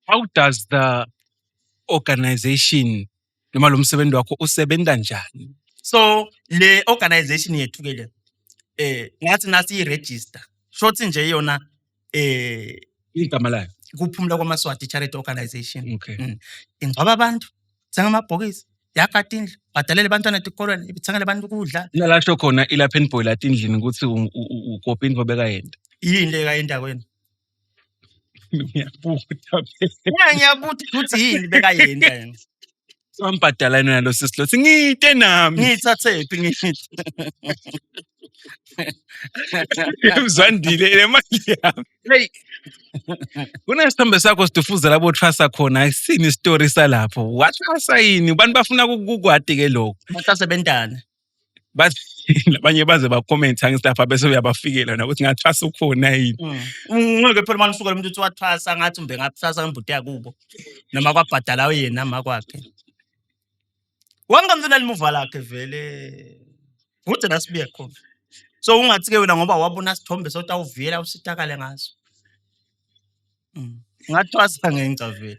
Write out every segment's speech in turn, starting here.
How does the organization noma lo msebenzi wakho usebenza njani? So le organization yethu ke le ngathi nasi i-register shothi nje yona Igama layo. kuphumula kwamaswati charity organization. Okay. Ingcwaba abantu sengamabhokisi yakata indlu bhadalele abantwana etikolweni ibithangele abantu ukudla Nalasho khona ilapha enibhoyila endlini ukuthi ukophi into bekayenda. yini le kayenda kwena Ngiyabuza. ngiyabuthi ukuthi yini bekayenda yena Sambhadala nalo sisilothi ngite nami. ngithathephi ngithi Uzandile le mali yami. Hey. Kunesithombe sakho sidufuza labo trust khona ayisini story salapho. Wathasa yini? Abantu bafuna kukwati ke lokho. basasebentana Bathi labanye baze ba comment angistapha bese uyabafikela na ukuthi ngathasa ukhona yini. ngeke phela manje usuka lo muntu uthi wathwasa ngathi umbe ngathwasa ngembuti yakubo noma kwabhadala yena nama kwakhe wangamzina limuva lakhe vele kuthi nasibuye khona so ungathi ke wena ngoba wabona sithombe sotawuviyela usitakale ngaso ngathwasa ngenca vele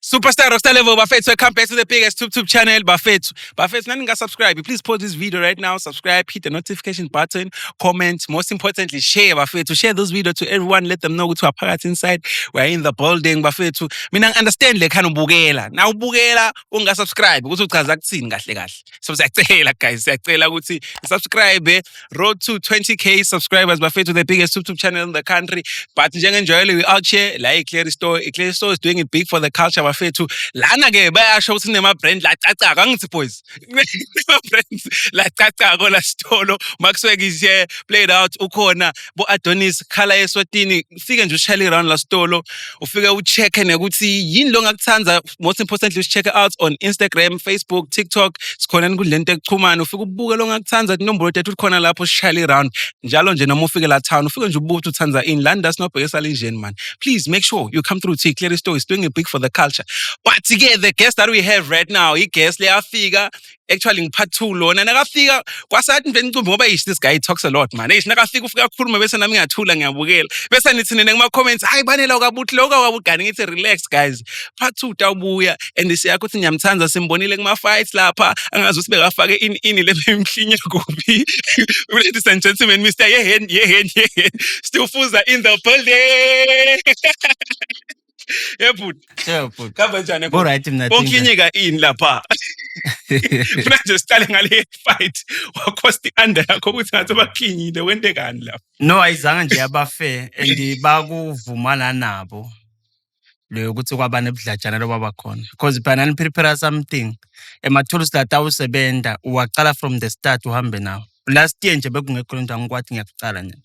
Superstar Rockstar Level Bafethu, come back to the biggest YouTube channel Bafethu. Bafethu, nani nga subscribe. Please pause this video right now. Subscribe, hit the notification button, comment. Most importantly, share Bafethu. Share this video to everyone. Let them know to apart inside. We're in the building Bafethu. Mina understand le khana ubukela. Na ubukela unga subscribe ukuthi uchaza kuthini kahle kahle. So siyacela guys, siyacela ukuthi subscribe. Road to 20k subscribers Bafethu, the biggest YouTube channel in the country. But njengenjalo we out here like Clear Store. Clear Store is doing it big for the culture Bafethu. Lana ke bayasho ukuthi nema brand la caca angithi boys. Nema brands la caca kola stolo. Maxwell is here played out ukhona bo Adonis Khala Eswatini. Fike nje ushayele around la stolo. Ufike ucheck ukuthi yini lo ngakuthanda. Most importantly check it out on Instagram, Facebook, TikTok. Sikhona nikudlento ekuxhumana. Ufike ubuke lo ngakuthanda inombolo yethu ukhona lapho ushayele around. Njalo nje noma ufike la town ufike nje ubuke uthanda in London no bhekisa lenjeni man. Please make sure you come through to Clear Store. It's doing it big for the culture. But again, the guest that we have right now, he guest le afika actually ngiphathu lona nakafika kwasathi nje ncumbi ngoba yish this guy talks a lot man. Yish nakafika ufika ukukhuluma bese nami ngiyathula ngiyabukela. Bese nithi nene kuma comments, hayi banela ukabuthi lokho akabugani ngithi relax guys. Phathu utawubuya and siyakho uthi ngiyamthanza simbonile kuma fights lapha angazi ukuthi bekafake ini lebemhlinya kuphi. Ladies and gentlemen, Mr. Yehen Stifuza in the building. Yebut. Kaba njani All right, mna bonkinyeka ini lapha. Funa nje siqale ngale fight. Wakhosti under yakho ukuthi ngathi bakhinyile wente kani lapha. no ayizanga nje yabafe and bakuvumana nabo le ukuthi kwabane ebudlajana loba bakhona because phana prepare something emathulusi la usebenda uwaqala from the start uhambe nawo last year nje bekungekho into angikwathi ngiyaqala nje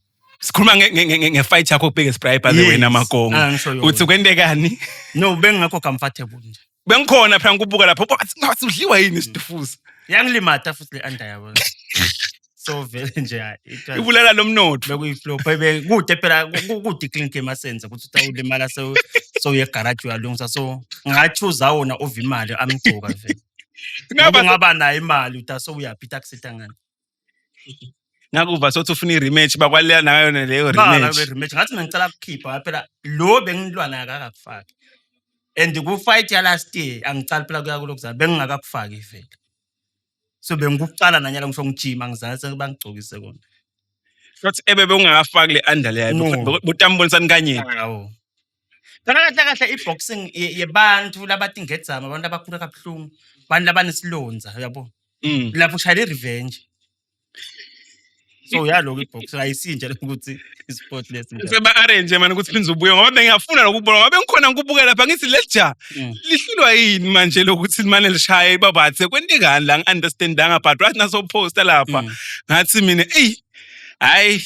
Sikhuluma nge-fight yakho biggest prize by the way namakongo. Uthi kwendekani? No bengingekho comfortable nje. Bengikhona phela ngikubuka lapho ngathi udliwa yini isidufuza. Yangilimata futhi le under yabo. So vele nje ibulala lomnotho bekuyiflop kude phela kude clinic emasenza ukuthi utawulimala so ye garage uyalungisa so ngachuza wona ova imali amgcoka vele. Ngaba nayo imali utaso uyaphita kusithangana. Ngakuva sothi ufuna i-rematch bakwalela nayo leyo rematch. Ngathi ngicela ukukhipha phela lo bengilwana akakufaki. And ku fight ya last year angicala phela kuya kulokuzana bengingakakufaki vele. So bengikuqala nanyala ngisho ngijima ngizanse bangigcokise kona. Futhi ebebe ungakafaki le under leyo butambonisani kanye. Hawo. Kana kahle i-boxing yebantu labathi ngedzama abantu abakhula kabuhlungu, abantu labanesilonza yabo. Lapho ushayela i-revenge. So yalo i-box ayisinje ukuthi i-sport lesson. Seba arrange man ukuthi phinze ubuye ngoba bengiyafuna nokubona ngoba bengikhona ngikubuka lapha ngithi leja lihlulwa yini manje lokuthi imane lishaye babathe kwentekani la ngi-understandanga but right naso poster lapha ngathi mina hayi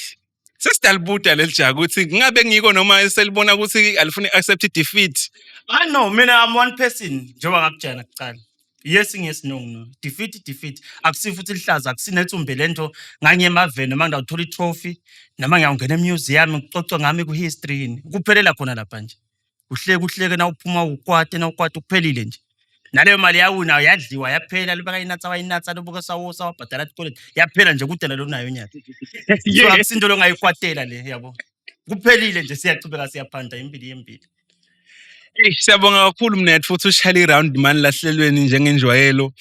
sesidalibuda leja ukuthi ngabe ngiko noma selibona ukuthi alifuni accept defeat. I know mina I'm one person njengoba ngakujana kuqala. Yes no defeat akusifuthi lihlaza akusinethumbe lento nganye emaveni manje ngawuthola i-trophy nama ngiyangena emuseum ngicocwa ngami ku-history kuphelela khona lapha nje uhleke na uphuma ukwate kuphelile nje naleyo mali yawuna yadliwa yaphela libaka inatsa lobuka sawosa wabhadala tikoleti yaphela nje kudela lo nayo nyaka so akusinto lo ngayikwatela le yabo kuphelile nje siyachubeka siyaphanda impili. Siyabonga kakhulu mnethu futhi ushayela i-round man lahlelweni njengenjwayelo.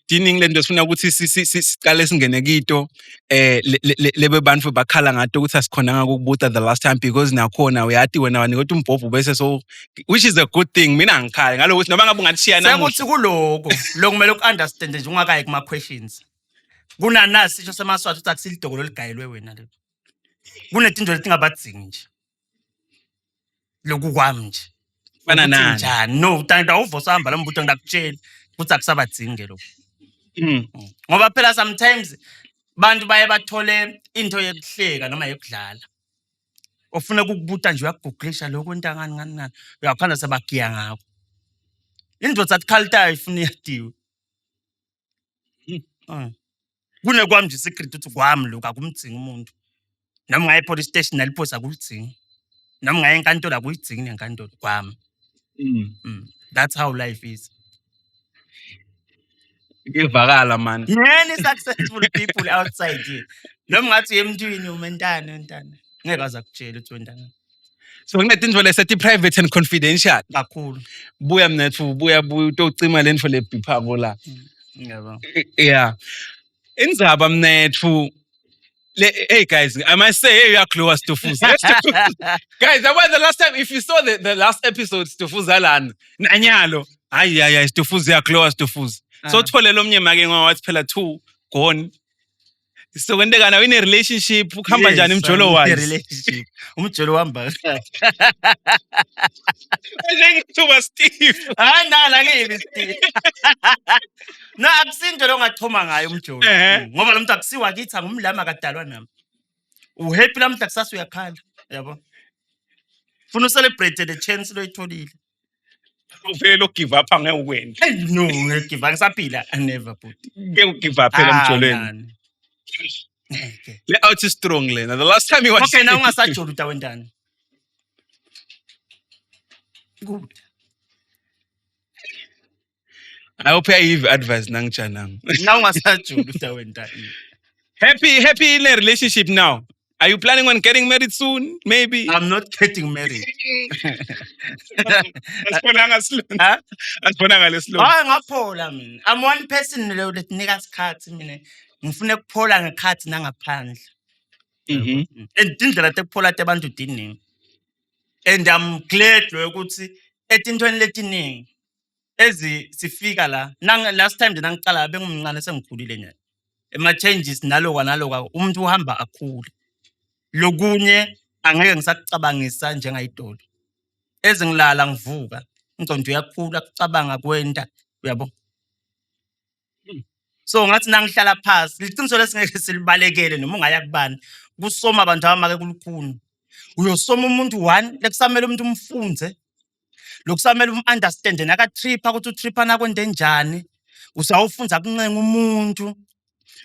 Dining lento sifuna ukuthi siqale singene kito lebe bantu bakhala ngato ukuthi asikhonanga ukubuta the last time because nakhona uyati wena wanikota umbhobho bese so which is a good thing mina angikhali ngalo ukuthi noma ngabe ungathiya namuhla sekuthi kuloko lokumele uku-understand nje ungakayi kuma-questions kunanasi sisho semaswati ukuthi akusilidokolo ligayelwe wena lelo kunetinto letingabadzingi nje loku kwami nje fana nani njani no awuvo sahamba lo mbuto ngakutshela ukuthi akusabadzingi lokho ngoba phela sometimes bantu baye bathole into yokuhleka noma yokudlala ofuna ukukubuta nje uyakuguglisha lokho intangani ngani uyakhanda sebagiya ngakho indvodza athi khalitayo ifuna iyadiwe kunekwami nje secret ukuthi kwami lokho akumdzingi umuntu noma ngaye police station naliphosa akulidzingi noma ngaye enkantolo akuyidzingi nenkantolo kwami that's how life is. ngivakala man Many successful people outside here. Noma ngathi uyemntwini umentana ngeke aza kutshela ukuthi wentana so kunetinto lesethi private and confidential kakhulu buya mnethu buya utocima lento le biphako la ngiyabona yeah indzaba mnethu hey guys, I must say, hey, you are close to Fuza. Guys, that was the last time. If you saw the last episode, to Fuzaland, Nanyalo, ay, to Fuza, you are close to Fuza. So, Tole Lomnya Magin, what's Pella 2 gone. So, when they're going to win a relationship, come by Janim Cholo was. Relationship. Cholo Wamba. I think it was Steve. No, Steve. No, I've seen Jolo at Tomanga, Cholo. Mobalum taxi, I get some Lama Catalanam. Who help them Texas we are called. Funo celebrated the chance they told you. Very give up and win. No, give us a pillar and never put. Give up and let out strongly. Now, the last time you was okay, now I start to went down. Good. I hope I give advice nang chanang. Now I start to went down. Happy in a relationship now. Are you planning on getting married soon? Maybe. I'm not getting married. I'm one person that niggas cards. Ngifuna ukuphola ngekhathi nangaphandle. Indlela tekuphola abantu diningi. And I'm glad ukuthi etintweni letiningi ezi sifika la. Last time ngicala bengumncane sengikhulile nje. Ema changes naloka umuntu uhamba akhule. Lokunye angeke ngisakucabangisa njengayidolo. Ezingilala ngivuka, ingcondo yakhula kucabanga kwenta, uyabo. So ngathi nangihlala phansi, liqiniso lesingeke silibalekele noma ungaya kubani. Kusoma abantu abamake kulukhuni. Uyosoma umuntu one, lekusamela umuntu umfunze. Lokusamela understand naka tripha ukuthi utripha nakwende njani. Usawufunza kuncenga umuntu.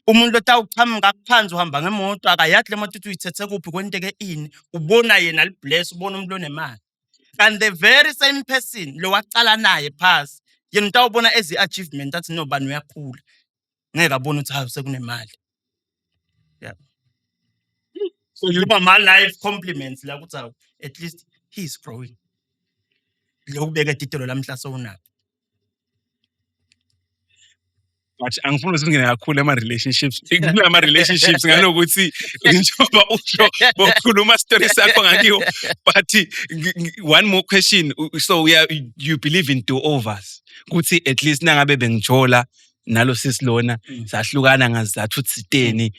Umuntu otawuqhamuka kuphansi uhamba ngemoto akayathi le moto uyithethe kuphi kwenteke ini ubona yena libless ubona umuntu onemali and the very same person lo waqala naye phasi yena utawubona ezi achievement athi no bani uyakhula ngeke abone ukuthi hayi sekunemali yeah so you my life compliments la ukuthi at least he is growing lokubeka ititolo lamhla sowunako. But angifuni singene kakhulu ema-relationships. Ama-relationships ngalokuthi njengoba usho bokhuluma story sakho ngakiyo. But one more question. So you believe in do-overs. Kuthi at least nangabe bengijola nalo sisilona sahlukana ngazathu tsiteni.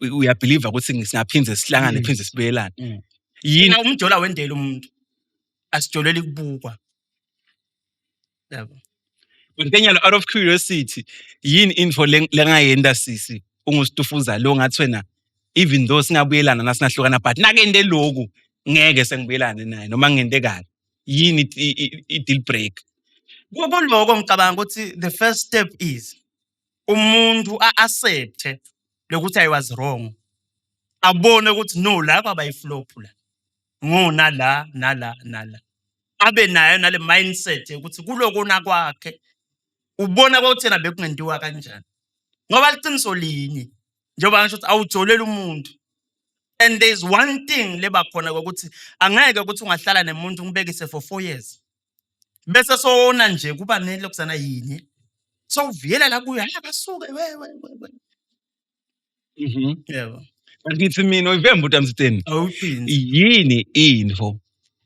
Uyabelieve ukuthi singaphindze sihlangane phindze sibelane. Yini umjola wendela umuntu. Asijoleli kubukwa. Yabo. But then out of curiosity, yin info lengayenda sisi ungustufuza lo ngathi wena even though singabuyelana nasinahlukana but nakende lokhu ngeke sengibuyelane naye noma ngente kahle yini I deal break kuloko ngicabanga ukuthi the first step is umuntu accept lokuthi I was wrong abone ukuthi no la kwabayiflop la ngona la nala abe nayo nale mindset ukuthi kulokona kwakhe ubona ukuthi bekungentiwa kanjani ngoba liqiniso linye njengoba ngisho ukuthi awujolela umuntu And there's one thing leba khona ukuthi angeke ukuthi ungahlala nemuntu ngibekise for 4 years. Bese sona nje kuba nelokuzana yinye. So uviyela la kuyo akasuke we. Yebo. Ngithi mina uyivemba uTamsiteni. Awuphindi. Yini info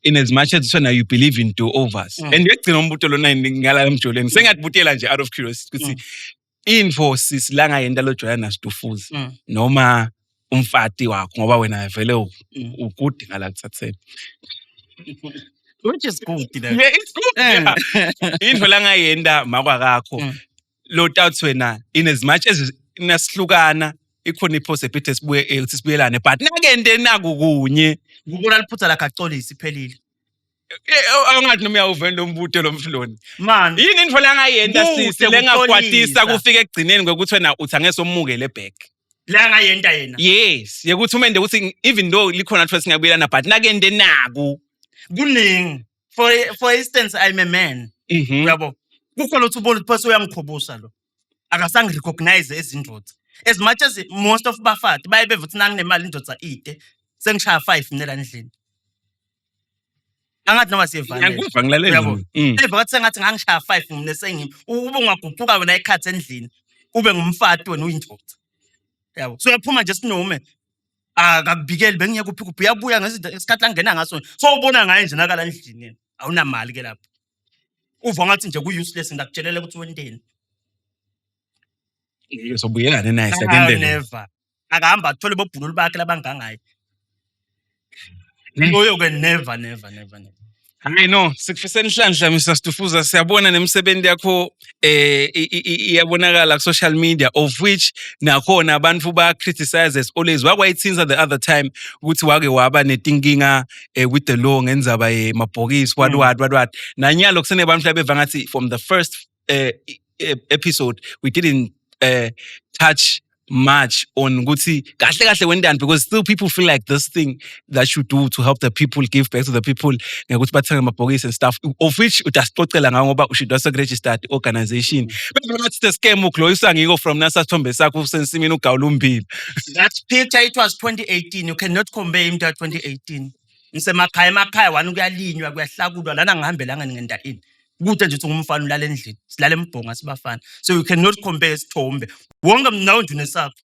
in as much as wena you believe in do-overs. And ngiyagcina umbuto lona ngala emjoleni. Sengathibutela nje out of curiosity ukuthi info sisilanga yenda lo Joanna Stufuzi noma umfati wakho ngoba wena vele ukude ngala kuthatheni. Which is good. Yeah, it's good. Yeah. Info langa yenda makwakakho. Lo doubts wena in as much as nasihlukana ikhona ipossibility sibuyelane but nakende nakukunye Ngubona liphutha la kaxolisi iphelile. Angathi noma uyawuvenda umbuto lo mfloni. Man, Yini info langa yenda sisi lengakwatisa kufika ekugcineni ngokuthi wena uthi angese umukele back. la ngayenda yena. Yes, yekuthi umende ukuthi even though likhona trust ngiyabuyelana but nakende naku. Kuningi. For instance, I'm a man. Uyabo. Kukhona uthi ubona ukuthi uyangikhobusa lo. Akasange recognize ezindoda. As much as most of bafati bayibe vuthi nanginemali indoda ide sengishaya 5 mina endlini. Angathi noma siyevana. Ngiyakuva ngilalela. Uyabo. Evathi sengathi ngangishaya 5 mina sengimi. Ube ungaguquka wena ikhathi endlini. Ube ngumfati wena uyindoda. Yabo. So uyaphuma nje sinome. Akabikeli bengiye kuphi uyabuya ngesikhathi langena ngaso. So ubona ngaye nje nakala endlini. Awunamali ke lapho. Uva ngathi nje ku-useless ndakutshelela ukuthi wenteni. Sobuyelane naye sakendele. Never. Akahamba athole bobhululu bakhe labangangayo. Oyo ke never. Hayi no, sikufisela inhlanhla Mr. Stufuza siyabona nemisebenzi yakho iyabonakala ku social media of which nakhona abantu ba criticize as always wakwayithinza the other time ukuthi wake waba netinkinga with the law ngenzaba mabhokisi what nanyalo kusene abantu labeva ngathi from the first episode we didn't touch much on ukuthi kahle wendani because still people feel like this thing that you do to help the people give back to the people ngokuthi bathenga amabhokisi and stuff of which udasixoxela ngawo ngoba ushidwa registered organization bese ngathi the scam ukloyisa ngiko from nasasithombe sakho usensimini ugawula umbili. That picture it was 2018 you cannot compare him to 2018 emakhaya wani kuyalinywa kuyahlakulwa lana ngihambelanga ngenda ini kude nje ngumfana ulala endlini silala embhonga sibafana so you cannot compare isithombe wonke mnawo nje nesapho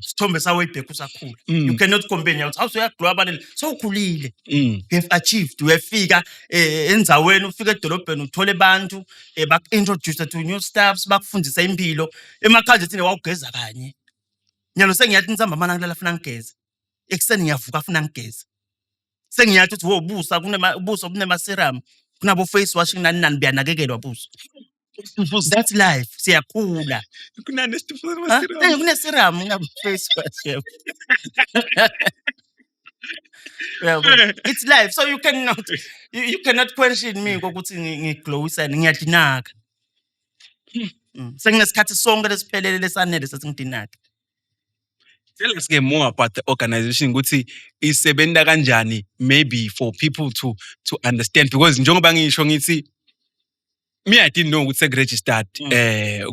isithombe sawe ibhek usakhula you cannot compare nyawo awuso yaglobal so ukhulile you have achieved uyafika enzaweni ufika edolobheni uthole abantu baku introduce to new staffs bakufundisa impilo emakhaya nje thina wawugeza kanye nyalo sengiyathi nisamba mana ngilala funa ngigeza ekseni ngiyavuka afuna ngigeza sengiyathi uthi wobusa kunebuso bunema serum kunabo face washing nani biyanakekelwa buso. That's life. Siyakhula. Kunane Stufuza kune serum ngabo face wash. It's life. So you cannot question me ukuthi ngiglowisa ngiyadinaka. Senginesikhathi sonke lesiphelele lesanele sesingidinaka. Tell us more about the organization ukuthi isebenza kanjani maybe for people to understand because njengoba ngisho ngithi I didn't know ukuthi registered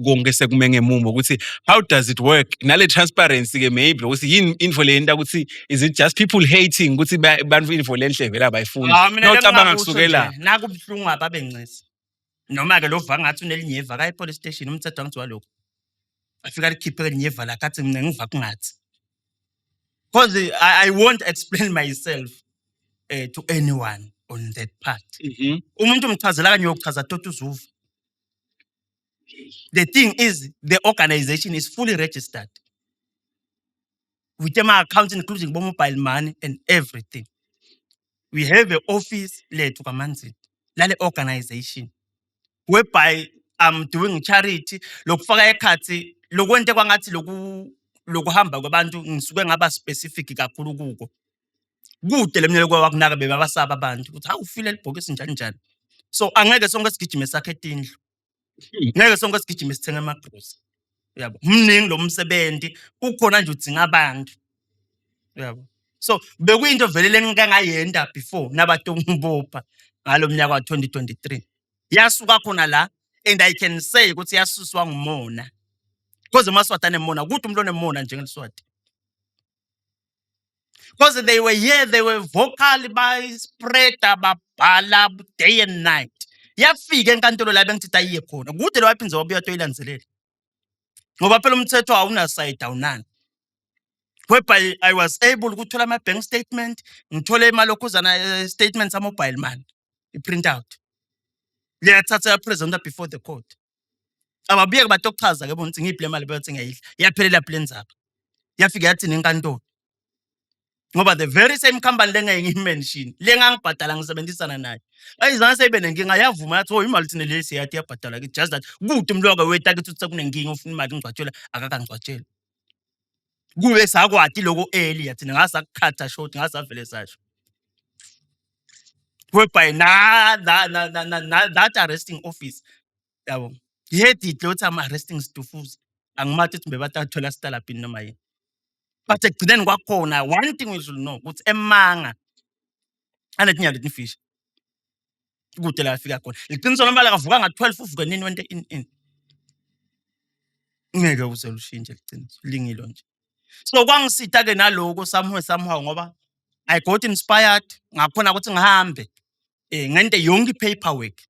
konke sekumenge mumo ukuthi how does it work nale transparency ke maybe ukuthi yini info lenta ukuthi is it just people hating ukuthi bantu info lenhle vela abayifuni nocabanga kusukela nakubhlungu ababencisi noma ke lo vanga ngathi unelinyeva ka police station umthetho ngithiwa lokho afika likhiphe elinyeva la kathi mina ngiva kungathi. Because I won't explain myself to anyone on that part. Umuntu umchazela kanye yokuchaza tot uzuva. The thing is, the organization is fully registered. With my accounts including mobile money and everything. We have an office led to Kamanzi, lale organization. Whereby I'm doing charity, lokufaka ekhathi, lokwente kwangathi lokuhamba kwabantu ngisuke ngaba specific kakhulu kuko kude lemnyelo kwakunaka bebabasaba abantu ukuthi hawu feel elibhokisi njani so angeke sonke sigijime sakhe etindlu ngeke sonke sigijime sithenga amagrocery yabo mningi lo msebenzi ukhona nje udzinga abantu yabo so bekuyinto velele ngingayenda before nabatombopha ngalo mnyaka wa 2023 yasuka khona la and I can say ukuthi yasuswa ngumona. Because maswati anemona, ukuthi umntwana emona njengeliswati. Because they were here, they were vocal by spreader, babhala day and night. Yafika enkantolo la bengithi ayiye khona. Kude lo waphindze wabuya toyilandzelela. Ngoba phela umthetho awuna side awunani. Whereby I was able ukuthola ama bank statement, ngithole imalokhuzana statements a mobile money. I-print out. Liyathatha yapresenta before the court. Ababiyeke batokuchaza ke bona ukuthi ngiphi le mali beyothi ngiyayidla. Yaphelela phela enzaba. Yafika yathi nenkantolo. Ngoba the very same company lengayimention lengangibhadala ngisebenzisana naye. Ayizange seyibe nenkinga yavuma yathi oh imali thina lesi yathi yabhadala ke just that kude umloka wethu akithi ukuthi kunenkinga ufuna imali ngicwatshela akakangicwatshela. Kube sakwati lokho early yathi ngasakukhatha short ngasavele sasho. Whereby that arresting office yabo. Yedit lo time arresting Stufuza. Angimathi ukuthi bebathathola sitalapini noma yini. But ekugcineni kwakhona one thing we should know ukuthi emanga anathi nyalethe fish. Kude la afika khona. Liqiniso noma la kavuka nga12 uvuka nini wente in. Ngeke uselushintshe liqiniso lingilo nje. So kwangisitha ke naloko somehow ngoba I got inspired ngakhona ukuthi ngihambe ngente yonke paperwork.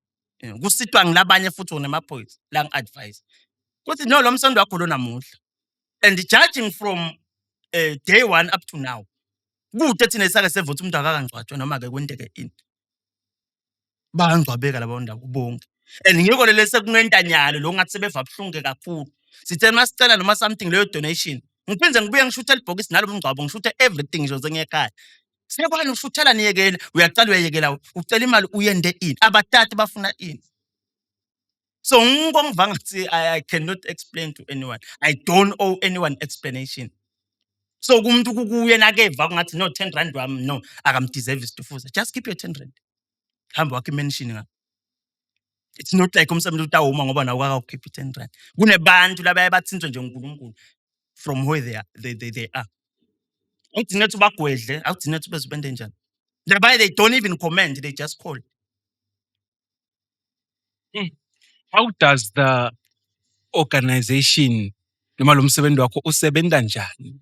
Kusithwa ngilabanye futhi onamaphoyisa la ngi-advise. Kuthi no lo msebenzi wakho lo namuhla. And judging from day 1 up to now. Kude thina sake sevutha umuntu akakangcwatshwa noma ke kwenteke ini. Bangcwabeka labo ndawo bonke. And ngiko lele sekungentanyalo lo ngathi sebeva buhlungu kakhulu. Sithe masicela noma something leyo donation. Ngiphinze ngibuye ngishuthe libhokisi nalo umngcwabo ngishuthe everything nje ngekhaya. Sekwani ushuthela niyekela uyaqala uyayekela ucela imali uyende ini abathathu bafuna ini. So ngongivanga ngathi I cannot explain to anyone. I don't owe anyone explanation. So kumuntu kukuye nakeva ngathi no 10 rand wami no akamdeserve Stufuza. Just keep your 10 rand. Hamba wakhe mention nga. It's not like umsebenzi utawuma ngoba nawo akawukhiphi 10 rand. Kunebantu labaye bathinzwe nje uNkulunkulu from where they are. Awudinga ukuthi bagwedle, awudinga ukuthi bezibende njani. Labaye they don't even comment, they just call. How does the organization noma lo msebenzi wakho usebenta njani?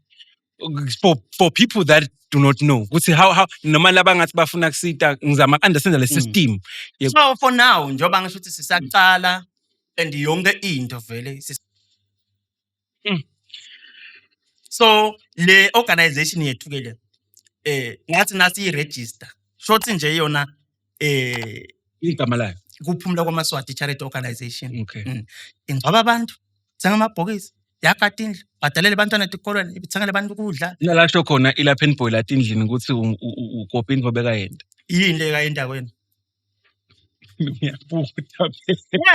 For people that do not know, ukuthi how noma labangathi bafuna kusita ngizama understand le system. So for now njoba ngisho ukuthi sisaqala and yonke into vele so le organization yethu ke le ngathi nasi register shothi nje yona igama layo kuphumula kwamaswati charity organization. Okay. Ingcwaba abantu tsenga amabhokisi yakati indlu bhadalele abantwana etikolweni ibithengele abantu ukudla lalasho khona ilapha enboy endlini ukuthi ukopi into beka yenda yini le kayenda kwena ngiyabuta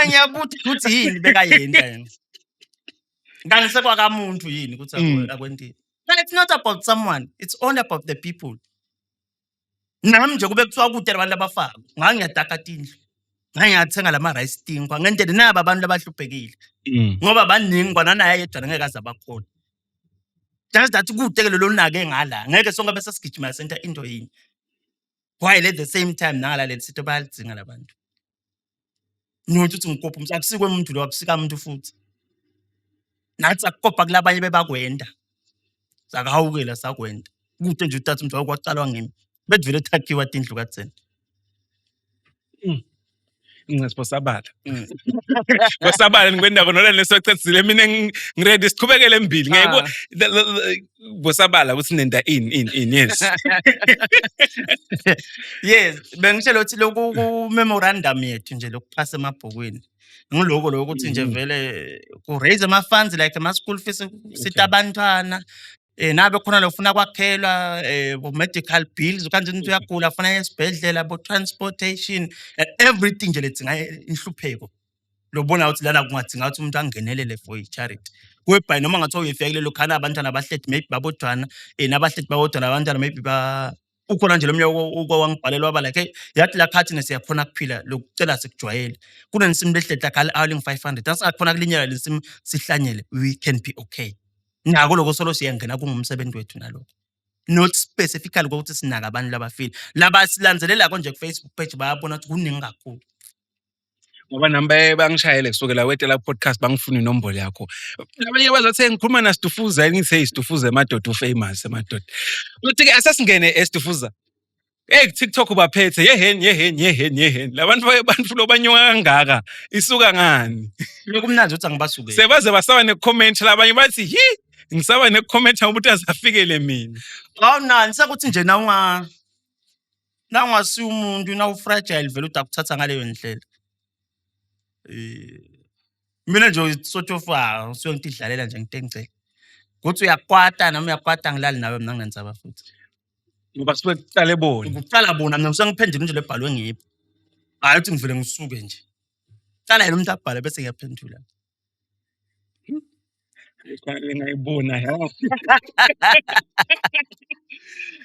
ngiyabuthi ukuthi yini beka yenda yena ngani sekwakamuntu yini ukuthi akwendile. But it's not about someone, it's all about the people. Nami nje kube kuthiwa kude abantu abafaka ngangiyadakata indlu ngiyathenga lama rice stinkwa ngendlela naba abantu abahluphekile ngoba baningi kwanana yedwa ngeke aze abakhona. Just that kude ke lo nake ngala ngeke sonke bese sigijima center into yini. While at the same time nala le sitho bayalidzinga labantu. Nothi uthi ngikopha umsa akusikwe umuntu lo akusika umuntu futhi. Nathi akukopha kulabanye bebakwenda. Sakahawukela sakwenda. Kude nje uthatha umuntu wakwaqalwa ngimi. Bedvele thakhiwa tindlu katsena. Ngisibosabala. Bosabala ngikwenda khona lesocetsile mina ngiready siqhubekele embili ngeke bosabala ukuthi nenda in yes. Yes, bengishelo ukuthi lokhu ku memorandum yethu nje lokuphasa emabhokweni. Ngiloko lokuthi nje vele ku raise ama funds like ama school fees sita abantwana nabe khona lofuna kwakhelwa medical bills ukanje into yakugula afuna esibhedlela bo transportation everything nje lethinga inhlupheko lobona ukuthi lana kungadinga ukuthi umuntu angenelele for i-charity whereby noma ngathi uyifekile lokhana abantwana abahleti maybe babodwana nabahleti babodwana abantwana maybe ba ukhona nje lomnye wangibhalela waba like yathi la khathi nesiyakhona kuphila lokucela sikujwayele kunenisimu lehleti lakhala awling 500 asakhona kulinyela lesimo sihlanyele we can be okay. Nako lokho solo siyangena kungumsebenzi wethu nalokho. Not specifically ukuthi sinaka abantu labafile. Laba silandzelela konje ku Facebook page bayabona ukuthi kuningi kakhulu. ngoba nami bangishayele kusukela wetela podcast bangifuna inombolo yakho. Labanye bazothi ngikhuluma naSidufuza ngithi Sidufuza emadoda famous emadoda. Uthi-ke asesingene eSidufuza. TikTok baphethe yeheni. Labantu lo banyuka kangaka isuka ngani? Lokumnandi uthi angibasuke. Sebaze basaba ne-comment labanye bathi ngisaba ne-comment ukuthi azafikele mina. Awunani sekuthi nje nawungasi umuntu fragile vele utakuthatha ngaleyo ndlela. Mina nje sort of usuke ngidlalela nje ngitengce. Kuthi uyakwata nami uyakwata ngilali nawe mina nginantsaba futhi. Ngoba suke kuqale bona. Ukuqala bona mina ngisengiphendula nje lebhalwe ngiphi. Hayi uthi ngivele ngisuke nje. Qala yena umuntu abhale bese ngiyaphendula. Ngayibona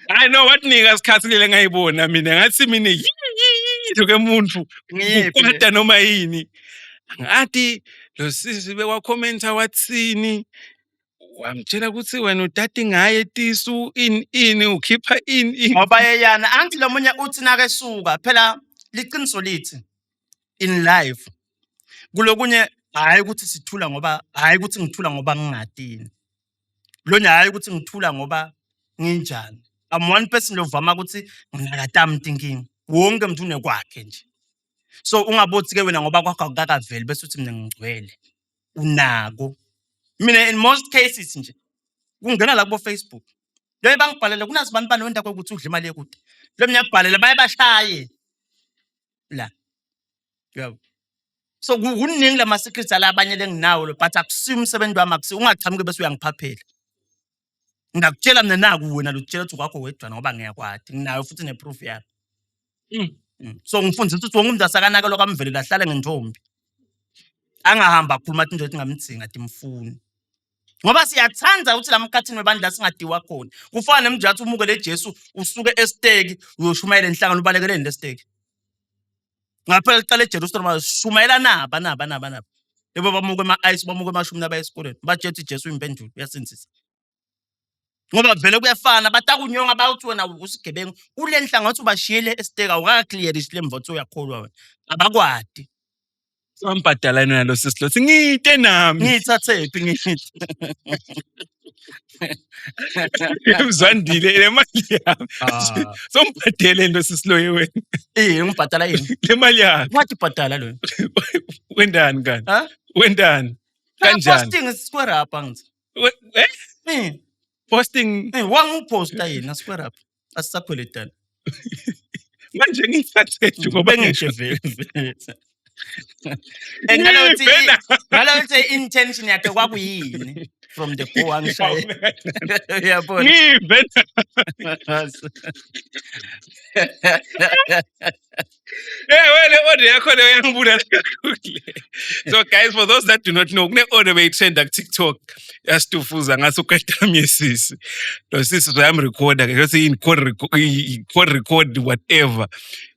I know what niggas sikhathile ngayibona mina ngathi mina ke umuntu kodwa noma yini ngathi lo sisi bekwakhomenta wathini wamtshela ukuthi wena udade ngaye tisu ini ukhipha ini ngoba yeyana angithi lo munye uthi nake suka phela liqiniso lithi in life kulokunye hayi ukuthi sithula ngoba hayi ukuthi ngithula ngoba ngingadini lonye hayi ukuthi ngithula ngoba nginjani. I'm one person lovama ukuthi nginakatama thinking wonke umuntu unekwakhe nje. So ungabothi ke wena ngoba kwakho akakaveli bese uthi mina ngigcwele unako. Mina in most cases nje kungena la ku Facebook lo bangibhalele kunazi abantu banonda ukuthi udla imali ekude lo mnyabhalela baye bashaye la yabo. So kuningi lama secrets ala abanye lenginawo but akusiyo umsebenzi wami akusiyo ungachamuke bese uyangiphaphela. Ngakutshela mina naku wena lokutshela ukuthi kwakho wedwa ngoba ngiyakwadi nginayo futhi neproof yakho. So ngifundisa ukuthi wonke umuntu asakanaka lokamvele lahlale ngentombi. Angahamba akhuluma athi nje ngamthinga timfuni. Ngoba siyathanda ukuthi lamkhathini webantu la singadiwa khona. Kufana nemjathi umuke leJesu usuke esiteki uyoshumayela enhlangano ubalekele nesiteki. Ngaphela licala eJerusalem shumayela naba. Yebo bamuke ama-ice bamuke amashumi naba esikoleni. Bajethi iJesu impendulo uyasindisa. Ngoba vele kuyafana batakunyonga bawuthi wena usigebengu kule nhlanga wathi ubashiyele esiteka awukaclear islemva wathi uyakholwa wena abakwadi. Sombhadala yena lo sisilothi ngite nami Ngithathephi ngithi. Uzandile le mali yami. Sombhadele lo sisiloye wena. Ngibhadala yini? Le mali yakho. Wathi bhadala lo. Wendani kani? Ha? Wendani? Kanjani? Posting square up angithi. Posting wangiposta yena square up. Asisakhweletana. Manje ngithathe ngoba ngisho vele. Ngalothi intention yakhe kwakuyini from the go angishaye. Uyabona? Wena order yakho le uyangibulala kakhulu. So guys, for those that do not know, kune order beyitrend ku TikTok yaSidufuza ngaso uqedami yesisi. Lo sisi uyam recorder ke bese call record whatever.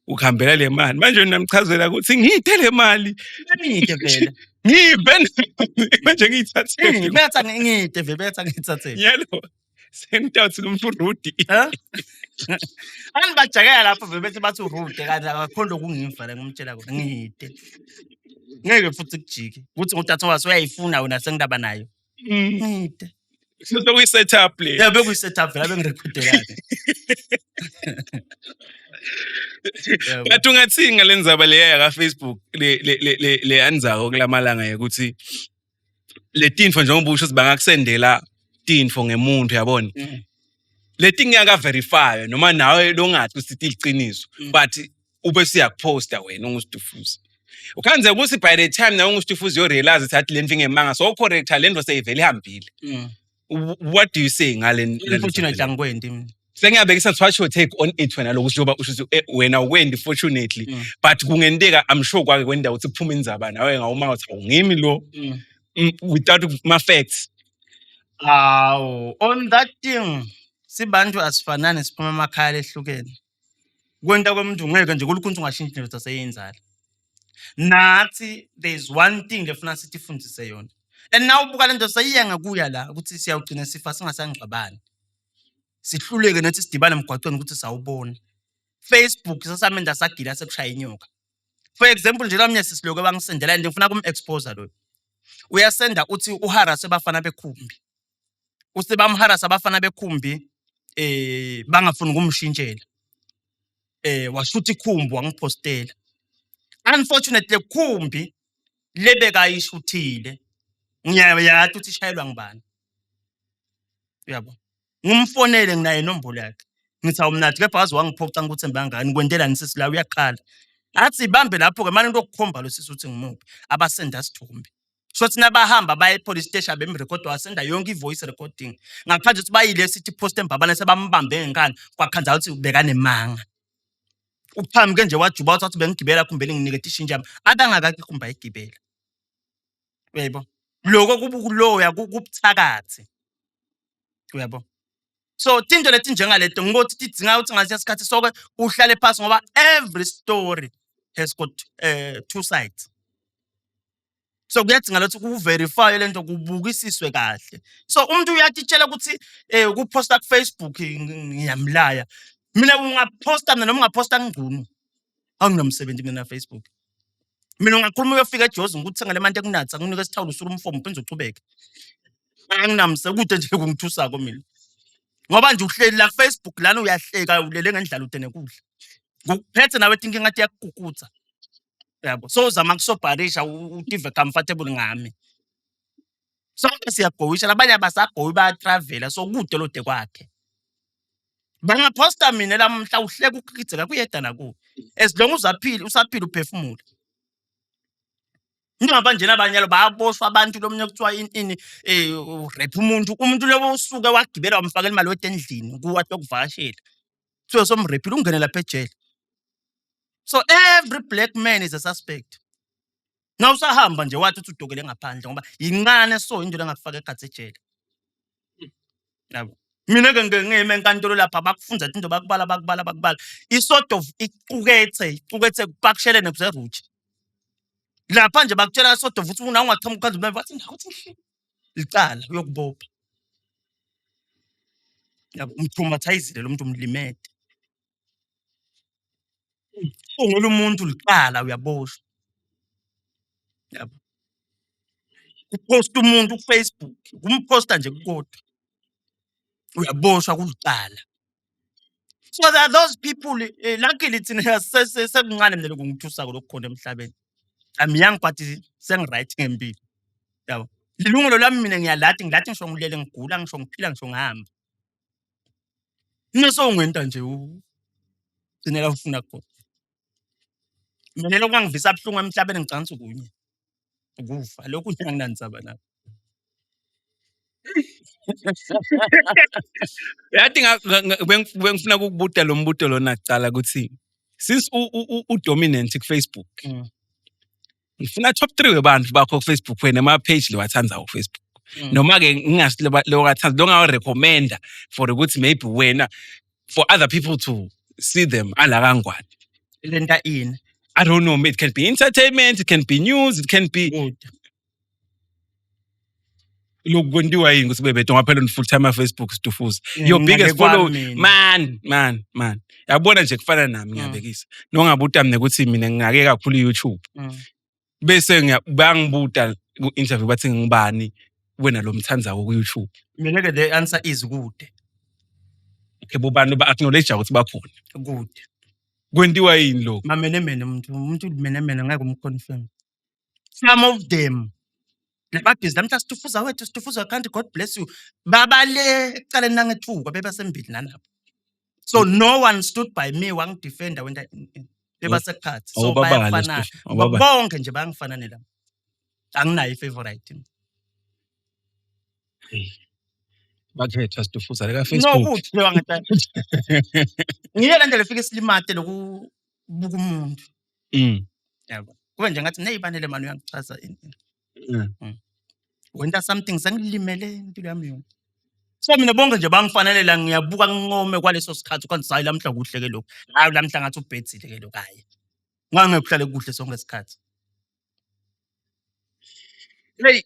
Ukhambela le mali manje namchazela ukuthi ngiyithe le mali ngiyithe vele manje ngiyithathe betha ngiyithe vele betha ngiyithathe yalo sengitawuthi kumfurudi anibajakela lapho vele bethi bathi urude kanti akakhondo kungimfala ngimtshela ukuthi ngiyithe ngeke futhi kujike ukuthi utatho waso uyayifuna wena sengindaba nayo ngiyithe sokuyi set up le yeah bekuyi set up vele bengirecordelana. Bathi ungathi ngalendzaba leya ka Facebook le anzako kulamalanga ukuthi le tinfo njengoba usho sibangakusendela tinfo ngemuntu yabona leti ngiyaka verify noma nawe longathi usithi iqiniso but ube siyakuposta wena unguSidufuza ukhanze ukuthi by the time nawe unguSidufuza yo realize ukuthi le nto ngemanga so correct le nto seyivele ihambile. What do you say ngale unfortunately angikwendi mina sengiyabekisa what you take on it wena lokusho wena wendi fortunately but kungenteka I'm sure kwake kwenda uthi kuphuma indzaba nawe ngawuma uthi ngimi lo without my facts. On that thing sibantu asifanani siphuma emakhaya ehlukene kwenta komuntu ngeke nje kulukhuntu ungashintsha into zaseyenzala nathi there's one thing lefuna sithi ifundise yona and now ubuka lento sayiyanga kuya la ukuthi siyawugcina sifa singasangxabani sihluleke nathi sidibana emgwaqweni ukuthi sawubona Facebook sasamenda sagila sekushaya inyoka For example nje lamnye sisiloke bangisendela and ngifuna kum-expose lo. Uyasenda uthi uharase abafana bekhumbi. Uthi bamharasa abafana bekhumbi bangafuni ukumshintshela. Washuthi ikhumbi wangipostela. Unfortunately khumbi lebeka ayishuthile. Ngiyayathi uthi ishayelwa ngibani. Uyabo. Ngumfonele nginaye inombolo yakhe. Ngithi awumnathi kepha wazi wangiphoxa ukuthi ngibangani kwentela nisisi la uyakhala. Athi ibambe lapho ke manje into okukhomba lo sisi uthi ngimuphi abasenda sithombe. Shothi nabahamba baye e-police station bemrecord wasenda yonke i-voice recording. Ngaphandle ukuthi bayile sithi post embabana sebambambe ngenkani kwakhanza ukuthi ubekane manga. Uphambi nje wajuba wathi bengigibela kumbele nginike ishintsha abangakake kumba igibela. Uyabo. Lokho kubukuloya kubuthakathi. Uyabo. So tinto leti njengaleto ngothi tidzinga ukuthi ngasiya isikhathi sonke uhlale phansi ngoba every story has got two sides. So kuyadzinga ukuthi ku-verify lento kubukisiswe kahle. So umuntu uyatitshela ukuthi ukuposta ku Facebook ngiyamlaya. Mina ungaposta mina noma ungaposta ngqunu. Anginomsebenzi mina na Facebook. Mina ungakhuluma uyofika eJozi ukuthi ngale manje ekunatha nginika isithawulo usura umfomo benza uqhubeke. Anginamse kude nje kungithusako mina. Ngoba nje uhleli la Facebook lana uyahleka ulele ngendlala utene kudla. Ngokuphethe nawe thinking ngathi yakukukutsa. Yabo. So uzama kusobharisha utive comfortable ngami. So siyagowisha labanye abasagowi ba travel so kude lode kwakhe. Bangaposta mina lamhla uhleka ukukitsela kuyeda naku. As long usaphila uphefumula. Ngihamba nje nabanyalo bayaboshwa abantu lomnye kuthiwa ini rap umuntu lo usuke wagibela wamfakela imali wetendlini kuwathi okuvakashela. So somrapile ungene lapha ejele. So every black man is a suspect. Now usahamba nje wathi uthi udokele ngaphandle ngoba inqane so into engakufaka egatsi ejele. Yabo. Mina ke ngeme enkantolo lapha bakufunza into bakubala. Isort of iqukethe bakushelene kuseruchi. Lapha nje bakutshela sort of ukuthi una ungathama ukhanzi bathi ndakuthi licala uyokubopha. Yabo umtraumatizile lo muntu umlimete. Ungolo umuntu licala uyaboshwa. Yabo. Upost umuntu ku Facebook, umposta nje kukodwa. Uyaboshwa kulicala. So there are those people luckily thina sekuncane mina lokungithusa lokukhona emhlabeni. I'm young but sengi-right ngempilo. Yabo. Lilungelo lami mina ngiyathi ngisho ngilele ngigula ngisho ngiphila ngisho ngihamba. Niso ungenta nje gcinela ufuna khona. Mina lokho ngangivisa abhlungu emhlabeni ngicanga kunye. Ukufa lokhu nje anginandzaba nakho. Yathi bengifuna ukubuta lo mbuto lona kucala ukuthi since dominant ku Facebook. Ngifuna top 3 webantu bakho ku Facebook wena ama page liwathanza ku Facebook. Noma ke ngingasi lo kathanza lo ngawo recommenda for ukuthi maybe wena for other people to see them ala kangwane. Lenta ini? I don't know, it can be entertainment, it can be news, it can be Good. Lokwendiwa yini ukuthi bebe ngaphela full time Facebook Stufuza. Your biggest follow man. Yabona nje kufana nami ngiyabekisa. Nongabuta mina ukuthi mina ngingake kakhulu YouTube. Bese bangibuta ku interview bathi ngibani wena lo mthanza ku YouTube. Mina ke the answer is good. Ke bobani ba acknowledge ukuthi bakhona. Good. Kwendiwa yini lo? Mamenemene umuntu menemene ngeke umconfirm. Some of them lebabhizi lamhla Stufuza kanti God bless you. Babale ecaleni nangethuka bebasembili nanabo. So no one stood by me wangidefender when bebasekhathi. So bayafana. Bonke nje bayangifanane la. Anginayo favorite. Bakhetha Stufuza leka Facebook. No kuthi lewa ngata. Ngiyela nje lefika isilimate lokubuka umuntu. Yabo. Kube nje ngathi neyibanele manje uyangichaza ini. Wenta something sengilimele impilo yami yona. So mina bonke nje bangifanele ngiyabuka ngincome kwaleso sikhathi kwanza hayi lamhla kuhle ke lokho. Hayi lamhla ngathi ubhedzile ke lokho hayi. Ngangekuhlale kuhle sonke isikhathi. Hey.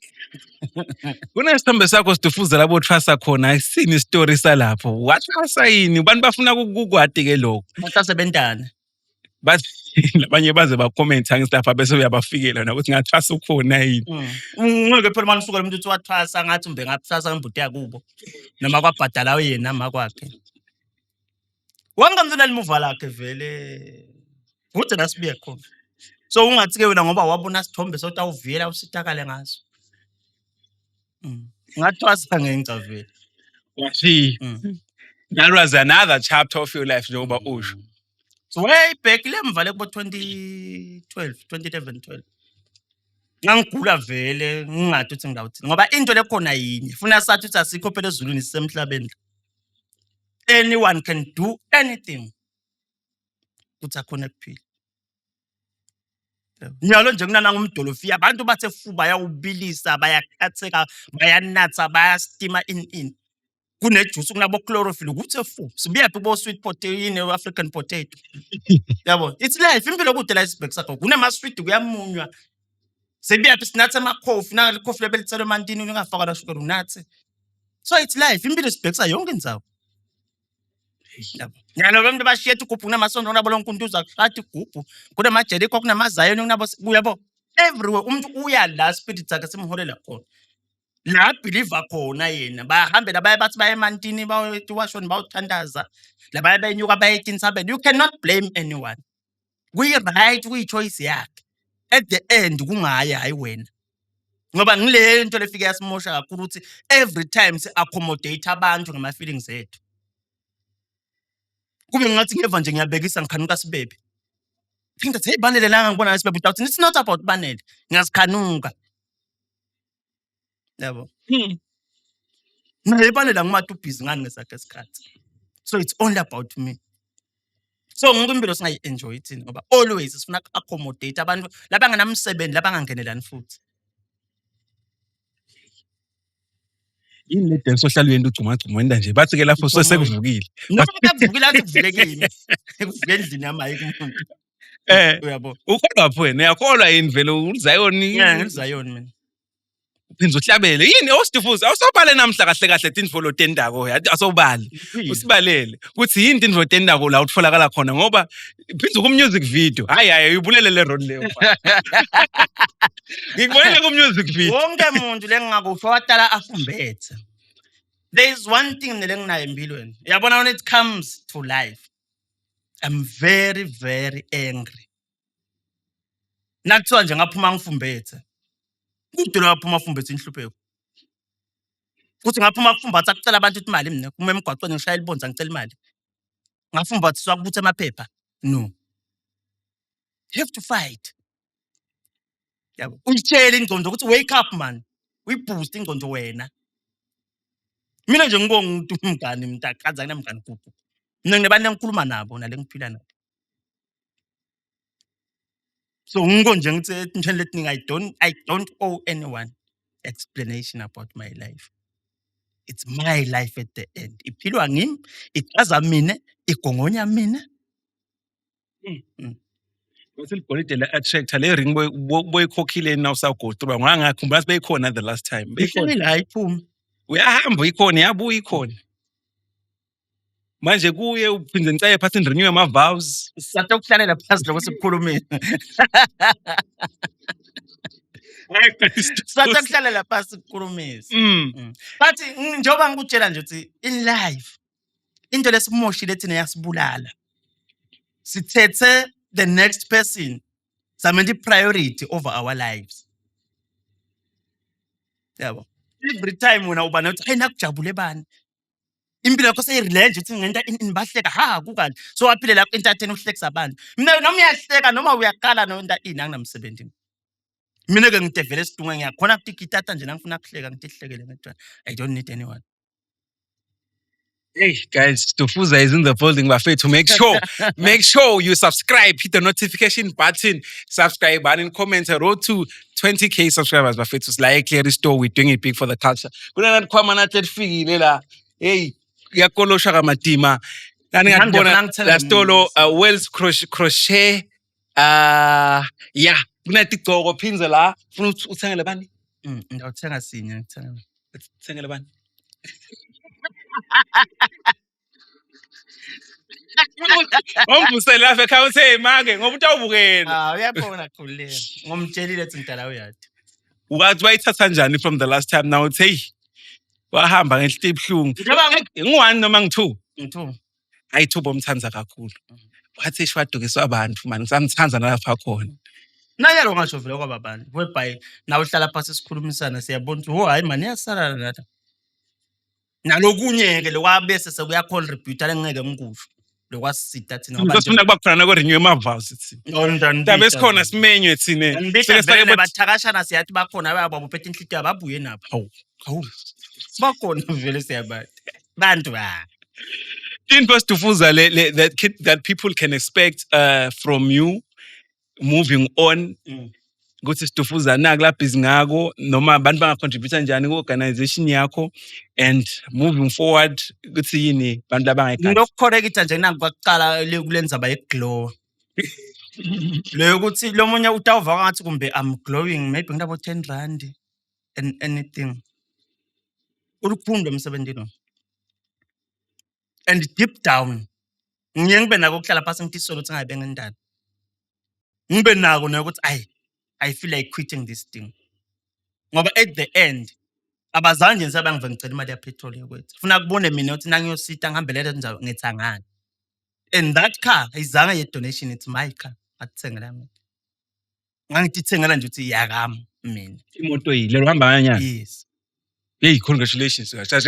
Kunesithombe sakho Stufuza labo trust khona ayisini story salapho. Watrust yini? Ubani bafuna ukukwati ke lokho? Bahlase bentana. bathi labanye baze bakomentha ngesitapha bese uyabafikela na ukuthi ngathwasa ukhona yini. Ngeke phela manje usuka umuntu uthi wathwasa ngathi umbe ngathwasa ngembuti yakubo noma kwabhadala yena nama kwakhe. Wangamzela limuva lakhe vele. Kuthi nasibuye khona. So ungathi ke wena ngoba wabona sithombe sothi awuviyela usitakale ngaso. Ngathwasa ngenca vele. Wathi that was another chapter of your life njengoba usho. So way back lemva lekubo 2011-12. Ngangigula vele ngingathi uthi ngidawuthini ngoba into lekhona yinye funa sathi uthi asikho phela ezulwini sisemhlabeni. Anyone can do anything. Kuthi akhona kuphila. Njalo nje kunana ngumdolofi abantu bathe fu bayawubilisa bayakhatheka bayanatha bayastima in kunejuice kunabo chlorophyll ukuthi fu sibuya phi bo sweet potato African potato. Yabo it's life impilo kude la isibhek sakho kunama sweet kuyamunywa sebuya phi sinatha ama coffee na coffee lebelitselo mantini ungafaka la sugar unathe. So it's life impilo isibhekisa yonke indzawo. Yabo nyalo abantu bashiya igubhu kunamasondo kunabo lonkuntuza athi igubhu kunamajeriko kunamazayoni kunabo kuyabo everywhere umuntu uya la spirit zakhe simholela khona la believe khona yena bahambela baye bathi baye emantini bayothi washoni bawuthandaza labaya bayenyuka bayethi insabeni. You cannot blame anyone. Kuyi right kuyi choice yakhe at the end kungayi hayi wena ngoba ngile nto lefika yasimosha kakhulu ukuthi every time si accommodate abantu ngama feelings ethu. Kube ngathi ngeva nje ngiyabekisa ngikhanuka sibebe. Thinta hey banele la ngibona sibebe uthi it's not about banele ngiyazikhanuka. Yabo. Naye banele ngimathu busy ngani ngesakhe isikhathi. So it's only about me. So ngeke impilo singayi enjoy ithini ngoba always sifuna accommodate abantu labanganamsebenzi labangangenelani futhi. Yini le dance ohlala uyenda ugcuma wenda nje bathi ke lapho sekuvukile. Noma kuvukile athi kuvulekile. Ekuvuke endlini yami hayi kumuntu. Uyabo. Ukholwa phi wena? Uyakholwa yini vele uZayoni? Yeah, ngizayoni mina. Uphinza uhlabele. Yini osidifuza? Awusobale namhla kahle kahle tindvo lotendako asawubali. Usibalele. Kuthi yini tindvo lotendako la utfolakala khona ngoba phinza ku music video. Hayi uyibulele le road leyo. Ngikubonile ku music video. Wonke umuntu lengingakusho wadala afumbethe. There is one thing nelenginayo empilweni. Uyabona when it comes to life, I'm very very angry. Nakuthiwa nje ngaphuma ngifumbethe. Kudula ngaphuma fumbethe inhlupheko. Kuthi ngaphuma kufumbatha akucela abantu ukuthi imali mina kuma emgwaqweni ngishaya ilibonza ngicela imali. Ngafumbathiswa kubutha amaphepha. No. You have to fight. Yabo. Uyitshela ingqondo ukuthi wake up man. Uyiboost ingqondo wena. Mina nje ngibonga umuntu umngane mntaqaza kunemngane kuku. Mina nginebantu engikhuluma nabo nale ngiphila nabo. So ngiko nje ngithi nje lethi I don't owe anyone explanation about my life. It's my life at the end. Iphilwa ngimi, ichaza mina, igongonya mina. Bathi ligolide la attractor le ring boyikhokhile now sawugoduba ngangakhumbula sibeyikhona the last time. Beyikhona la iphuma. Uyahamba ikhona yabuya ikhona. Manje kuye uphinde ngicela phansi renew ama vows. Sathe ukuhlalela phansi lokho sikukhulumile. Sathe ukuhlalela phansi sikukhulumisa. But njoba ngikutshela nje ukuthi in life into lesimoshile thina yasibulala. Sithethe the next person samenza priority over our lives. Yabo. Every time wena uba nathi hey nakujabule bani. Impilo yakho seyirelenge uthi ngenta bahleka ha kukani. So waphile la entertain uhlekisa abantu. Mina noma uyahleka noma uyakala nonta ini anginamsebenzi. Mina ke ngidevele esidunga ngiyakhona ukuthi itata nje nangifuna ukuhleka ngihlekele ngedwa. I don't need anyone. Hey guys, Tufuza is in the building. To make sure you subscribe, hit the notification button, subscribe button, comment, road to 20k subscribers. Bafethu like clear store, we're doing it big for the culture. Kuna kwama na tefiki la. Hey, yakolosha kamatima. Nani ngakubona la stolo Wells crochet. Yeah, kuna tikoko phinza la. Funa uthengele bani? Ngawuthenga sinye ngithenga. Uthengele bani? Ngombusele lapha ekhaya uthi hey make ngoba utawubukela. Uyabona khululeka. Ngomtshelile ethi ngidala uyadi. Wathi wayithatha kanjani from the last time now uthi hey wahamba ngenhliziyo ebhlungu. Ngiwani noma ngi2? Ngithu. Hayi Thuba umthanza kakhulu. Wathi shwadukiswa abantu man ngisamthanza nalapha khona. Nayalo ngasho vele kwababani. Whereby nawe uhlala phansi sikhulumisana siyabona ukuthi oh hayi man iyasala lana. Nalokunye ke lokwabese sekuya contribute ngeke ngikusho. Lokwasita thina abantu. Sifuna kuba khona ko renew amavals ithi. Ndabe sikhona simenywe thina. Sike bathakashana siyathi bakhona ababo phethe inhliziyo ababuye nabo. Hawu. Bakhona vele siyabathi. Bantu ba. Into Stufuza that people can expect from you moving on. Ukuthi Stufuza nakulapha izingako noma abantu bangacontribute kanjani ku-organization yakho and moving forward ukuthi yini abantu labangayikhathi. Ngokukhorekitha nje nakuqala kulenza bayeglow. Leyo ukuthi lo munye utawuva ngathi kumbe I'm glowing maybe ngabo 10 rand and anything. Uluphumule emsebenzini lo. And deep down ngiye ngibe nako ukuhlala phansi ngithi isolo ukuthi ngabe ngendaba. Ngibe nako nokuthi I feel like quitting this thing. Ngoba at the end abazange nje abangivela ngicela imali ya petrol yokwethu. Ufuna kubone mina ukuthi nangiyosita ngihambe lento nje ngethangana. And that car ayizange ye donation, it's my car. Athengela mina. Ngangithi ithengela nje ukuthi yakami mina. Imoto yile uhamba kanyana. Yes. Hey, congratulations. Shaytan.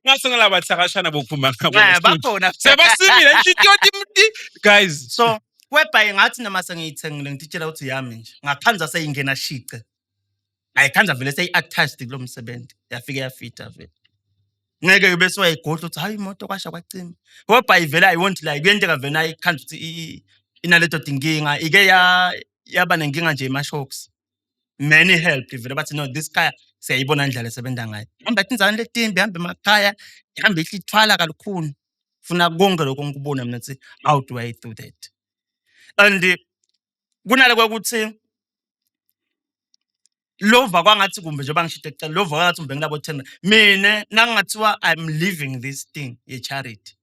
Ngasengela bathakashana bokuphuma ngabo. Bakhona. Sebasimile enhlitiyo guys. So whereby ngathi noma sengiyithengile ngitshela ukuthi yami nje. Ngakhanza seyingena shice. Ayikhanza vele seyi-attached kulo msebenzi. Yafika yafita vele. Ngeke bese wayigodla ukuthi hayi imoto kwasha kwacima. Whereby vele I want like kuyenteka vele ayikhanza ukuthi inaleto dinkinga ike yaba nenkinga nje ema-shocks. Many help vele bathi no this car siyayibona indlela esebenza ngayo. Hamba tinzana letimbi hamba emakhaya ihamba ihlithwala kalukhuni. Funa konke lokho ngikubona mina ukuthi how do I do that? And kunale ukuthi lova kwangathi kumbe nje bangishite ekucala lova kwangathi kumbe ngilabo 10 mina nangathiwa I'm leaving this thing ye charity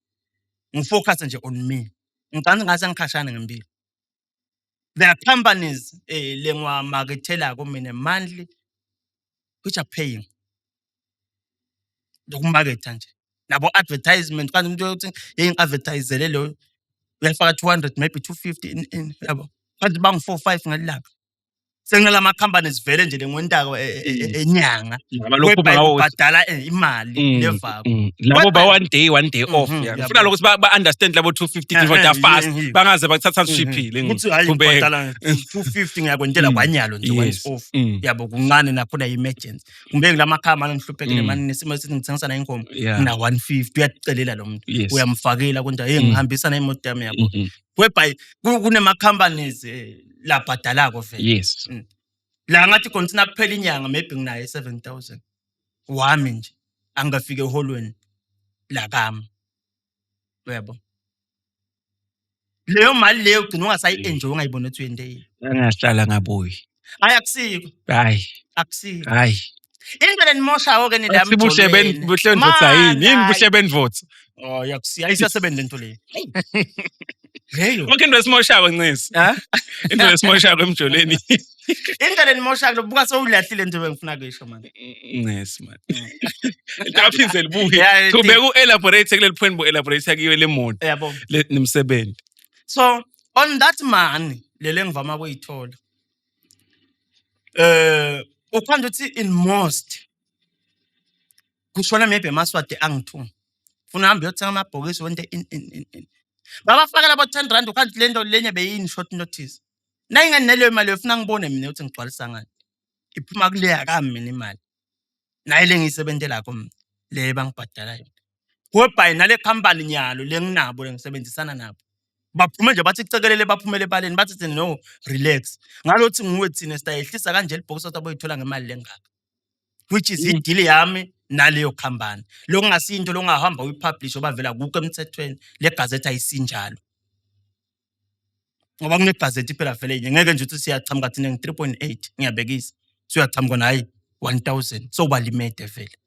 ngifocus nje on me ngicanga ngase ngikhashana ngempilo. There are companies lengwa marketela ko mina monthly which are paying dokumarketa nje nabo advertisement kanti umuntu uyothi hey ngi-advertisele lo uyafaka 200 maybe 250 in yabo kanti bang 4-5 ngelanga. Senginala companies vele nje lengwentako enyanga badala imali levako labo ba one day off ngifuna lokho ba understand labo 250 kodwa fast bangaze bathatha shiphile kumbe 250 ngiyakwentela kwanyalo nje once off yabo kuncane nakho na emergency kumbe ngilama khama ngihluphekile manje nesimo esithi ngithengisa na inkomo na 150 uyacelela lo muntu uyamfakela konja hey ngihambisa na imoto yami yabo whereby kunema companies la bhadalako vele. Yes. La ngathi kontsina kuphela inyanga maybe nginayo 7,000 wami nje angafike eholweni la kami. Yebo. Leyo mali leyo ugcina ungasayi enjoy ungayibona ukuthi uyende. Angahlala ngabuyi. Hayi akusiko. Hayi. Akusiko. Hayi. Into lenimoshawo ke nilami. Sibuhle benvotsa yini? Yini buhle benvotsa? Oh yakusiya ayisasebenza lento leyo. Leyo. Konke into esimoshayo ncisi. Into esimoshayo emjoleni. Into lenimoshayo lobuka sowulahlile into bengifuna kuyisho manje. Ncisi man. Laphinze libuye. Kubeka uelaborate kuleli point bo elaborate kiyo le moto. Yabo. Nemsebenzi. So on that money lele ngivama kuyithola. Ukhanda uthi in most kushona maybe amaswati angi2 funa hamba uyothenga amabhokisi wonke in babafaka labo 10 rand ukanti lento lenye beyini short notice nayingani naleyo imali ufuna ngibone mina ukuthi ngigcwalisa ngani iphuma kuleya kami mina imali naye lengiyisebenzela ko mina le bangibhadala yona whereby nale company nyalo lenginabo lengisebenzisana nabo baphume nje bathi cekelele baphumele baleni bathi thina no relax ngalothi nguwe thina siyayehlisa kanje libhokisi otaboyithola ngemali lengaka which is ideal yami naleyo company lo kungasinto lo ngahamba uyipublish obavela kuko emthethweni le gazette ayisinjalo ngoba kune gazette phela vele ngeke nje uthi siyachamuka thina nge3.8 ngiyabekisa siyachamuka nayi 1000 so balimete vele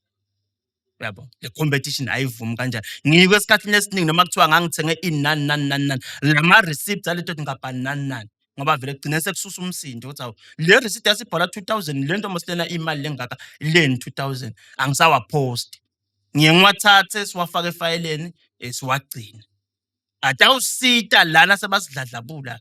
Yabo, le competition ayivumi kanjani. Ngikho esikhathini esiningi noma kuthiwa ngangithenge nani. Lama receipts alento ngabhani nani. Ngoba vele kugcina sekususa umsindo ukuthi awu le receipt yasibhala 2000 lento mosilena imali lengaka leni 2000 angisawa post. Ngiye ngiwathathe siwafake efayeleni siwagcina. Atawusita lana sebasidladlabula.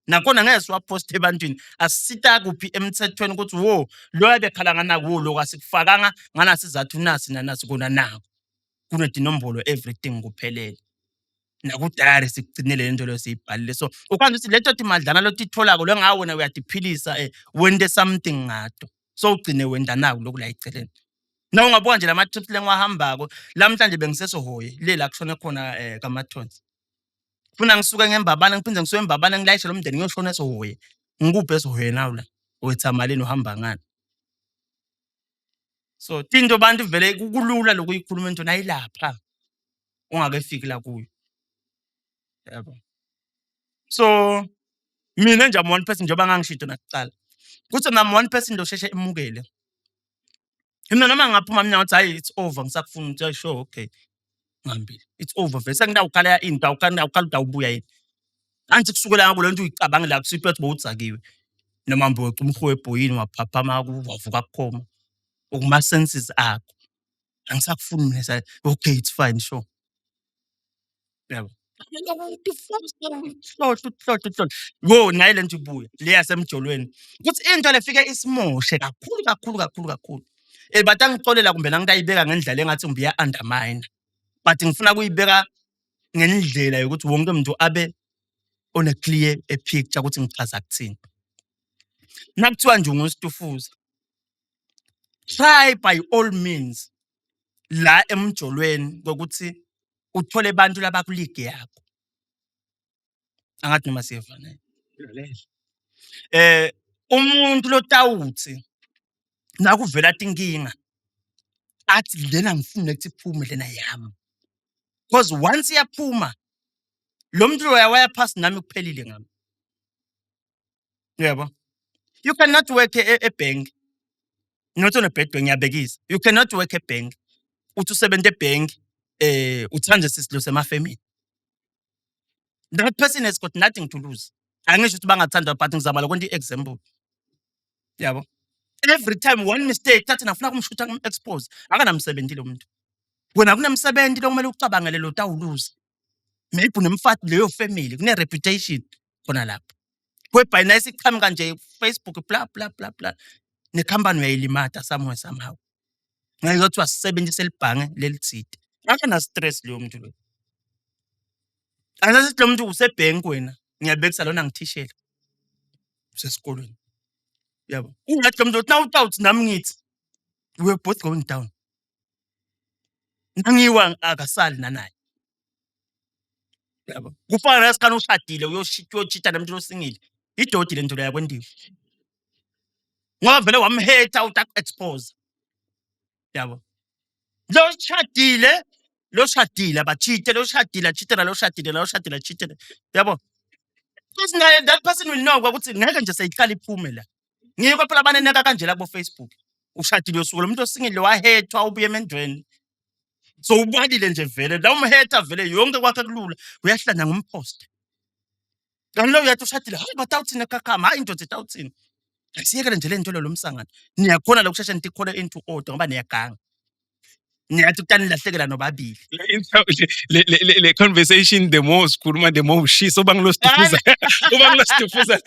Nakhona ngeke siwapost ebantwini asisita kuphi emthethweni ukuthi wo lo yabekhala ngana kuwo lo asikufakanga ngana sizathu nasi nanasi kona nawo kunedinombolo everything kuphelele nakudari sikugcinele lento lo siyibhalile so ukwazi ukuthi leto timadlana lo titholako lo ngawe wena uyadiphilisa wende something ngato so ugcine wenda nawo lokula iceleni na ungabuka nje lama trips lengwahambako lamhlanje bengisesohoye le la kushone khona kaMathonsi funa ngisuka ngembabana ngiphinde ngisuke embabana ngilayishe lo mndeni ngiyoshona esohoye ngikuphe esohoye nawo la wetha malini uhamba ngani so tinto bantu vele kulula lokuyikhuluma into nayilapha ungakefiki la kuyo yabo so mina nje am one person njengoba ngangishito nakuqala kuthi nami one person lo sheshe emukele mina noma ngaphuma mina ngathi hayi it's over ngisakufuna ukuthi sure okay ngambili it's over vese ngidawukhala into awukhala udawubuya yini angithi kusukela ngabo lento uyicabanga la kusiphethe bowutsakiwe noma mbo umhwe ebhoyini waphaphama wavuka kukhoma okuma senses akho angisakufuni mina okay it's fine sure yabo hlohlo wo nayi lento ibuya le yasemjolweni kuthi into lefike isimoshe kakhulu but angixolela kumbe nangitayibeka ngendlela engathi ngibiya undermine but ngifuna kuyibeka ngendlela yokuthi wonke umuntu abe on a clear picture ukuthi ngichaza kuthini nakuthiwa nje ungusitufuza try by all means la emjolweni ukuthi uthole abantu labakuligi yakho angathi noma siyevana umuntu lotawuthi nakuvela tinkinga athi lena ngifuna ukuthi iphume lena yami because once iyaphuma lo muntu lo yawaya past nami kuphelile ngami yebo you cannot work a bank not on a bad bank yabekisa you cannot work a bank uthi usebenza ebank uthanje sisilo semafamily that person has got nothing to lose angisho ukuthi bangathandwa but ngizama lokho example yabo every time one mistake thatha nafuna kumshutha kumexpose akanamsebenzi lo muntu wena kunemsebenzi lokumele ucabangele lo tawuluza maybe unemfathi leyo family kune reputation khona lapho kwebhay nice iqhamuka nje Facebook bla ne company uyayilimata somewhere somehow ngayothi wasebenzisa elibhange lelitsite akana stress leyo muntu lo angathi lo muntu usebank wena ngiyabekisa lona ngithishela usesikolweni yabo ungathi lo muntu utawuthi nami ngithi we both going down nangiwa akasali nanaye yabo kufana nasikana ushadile uyochita nemuntu osingile idodi lento leya kwendiwe ngoba vele wamheta uta-expose yabo lo shadile abachite lo shadile achite lo shadile achite yabo because that person will know ukuthi ngeke nje seyihlala iphume la ngikho phela abaneneka kanje la ku Facebook ushadile usuku lo muntu osingile wahethwa ubuye emendweni so ubalile nje vele la umheta vele yonke kwakhe kulula uyahlanda ngompost kanti lo uyathi ushadile hayi batawuthina ekakhama hayi into zitawuthina asiyekele nje lento lo msangano niyakhona lokusheshe nitikhole into order ngoba niyaganga niyathi kutani lahlekela nobabili le conversation the more sikhuluma the more ushisa ubangilositufuza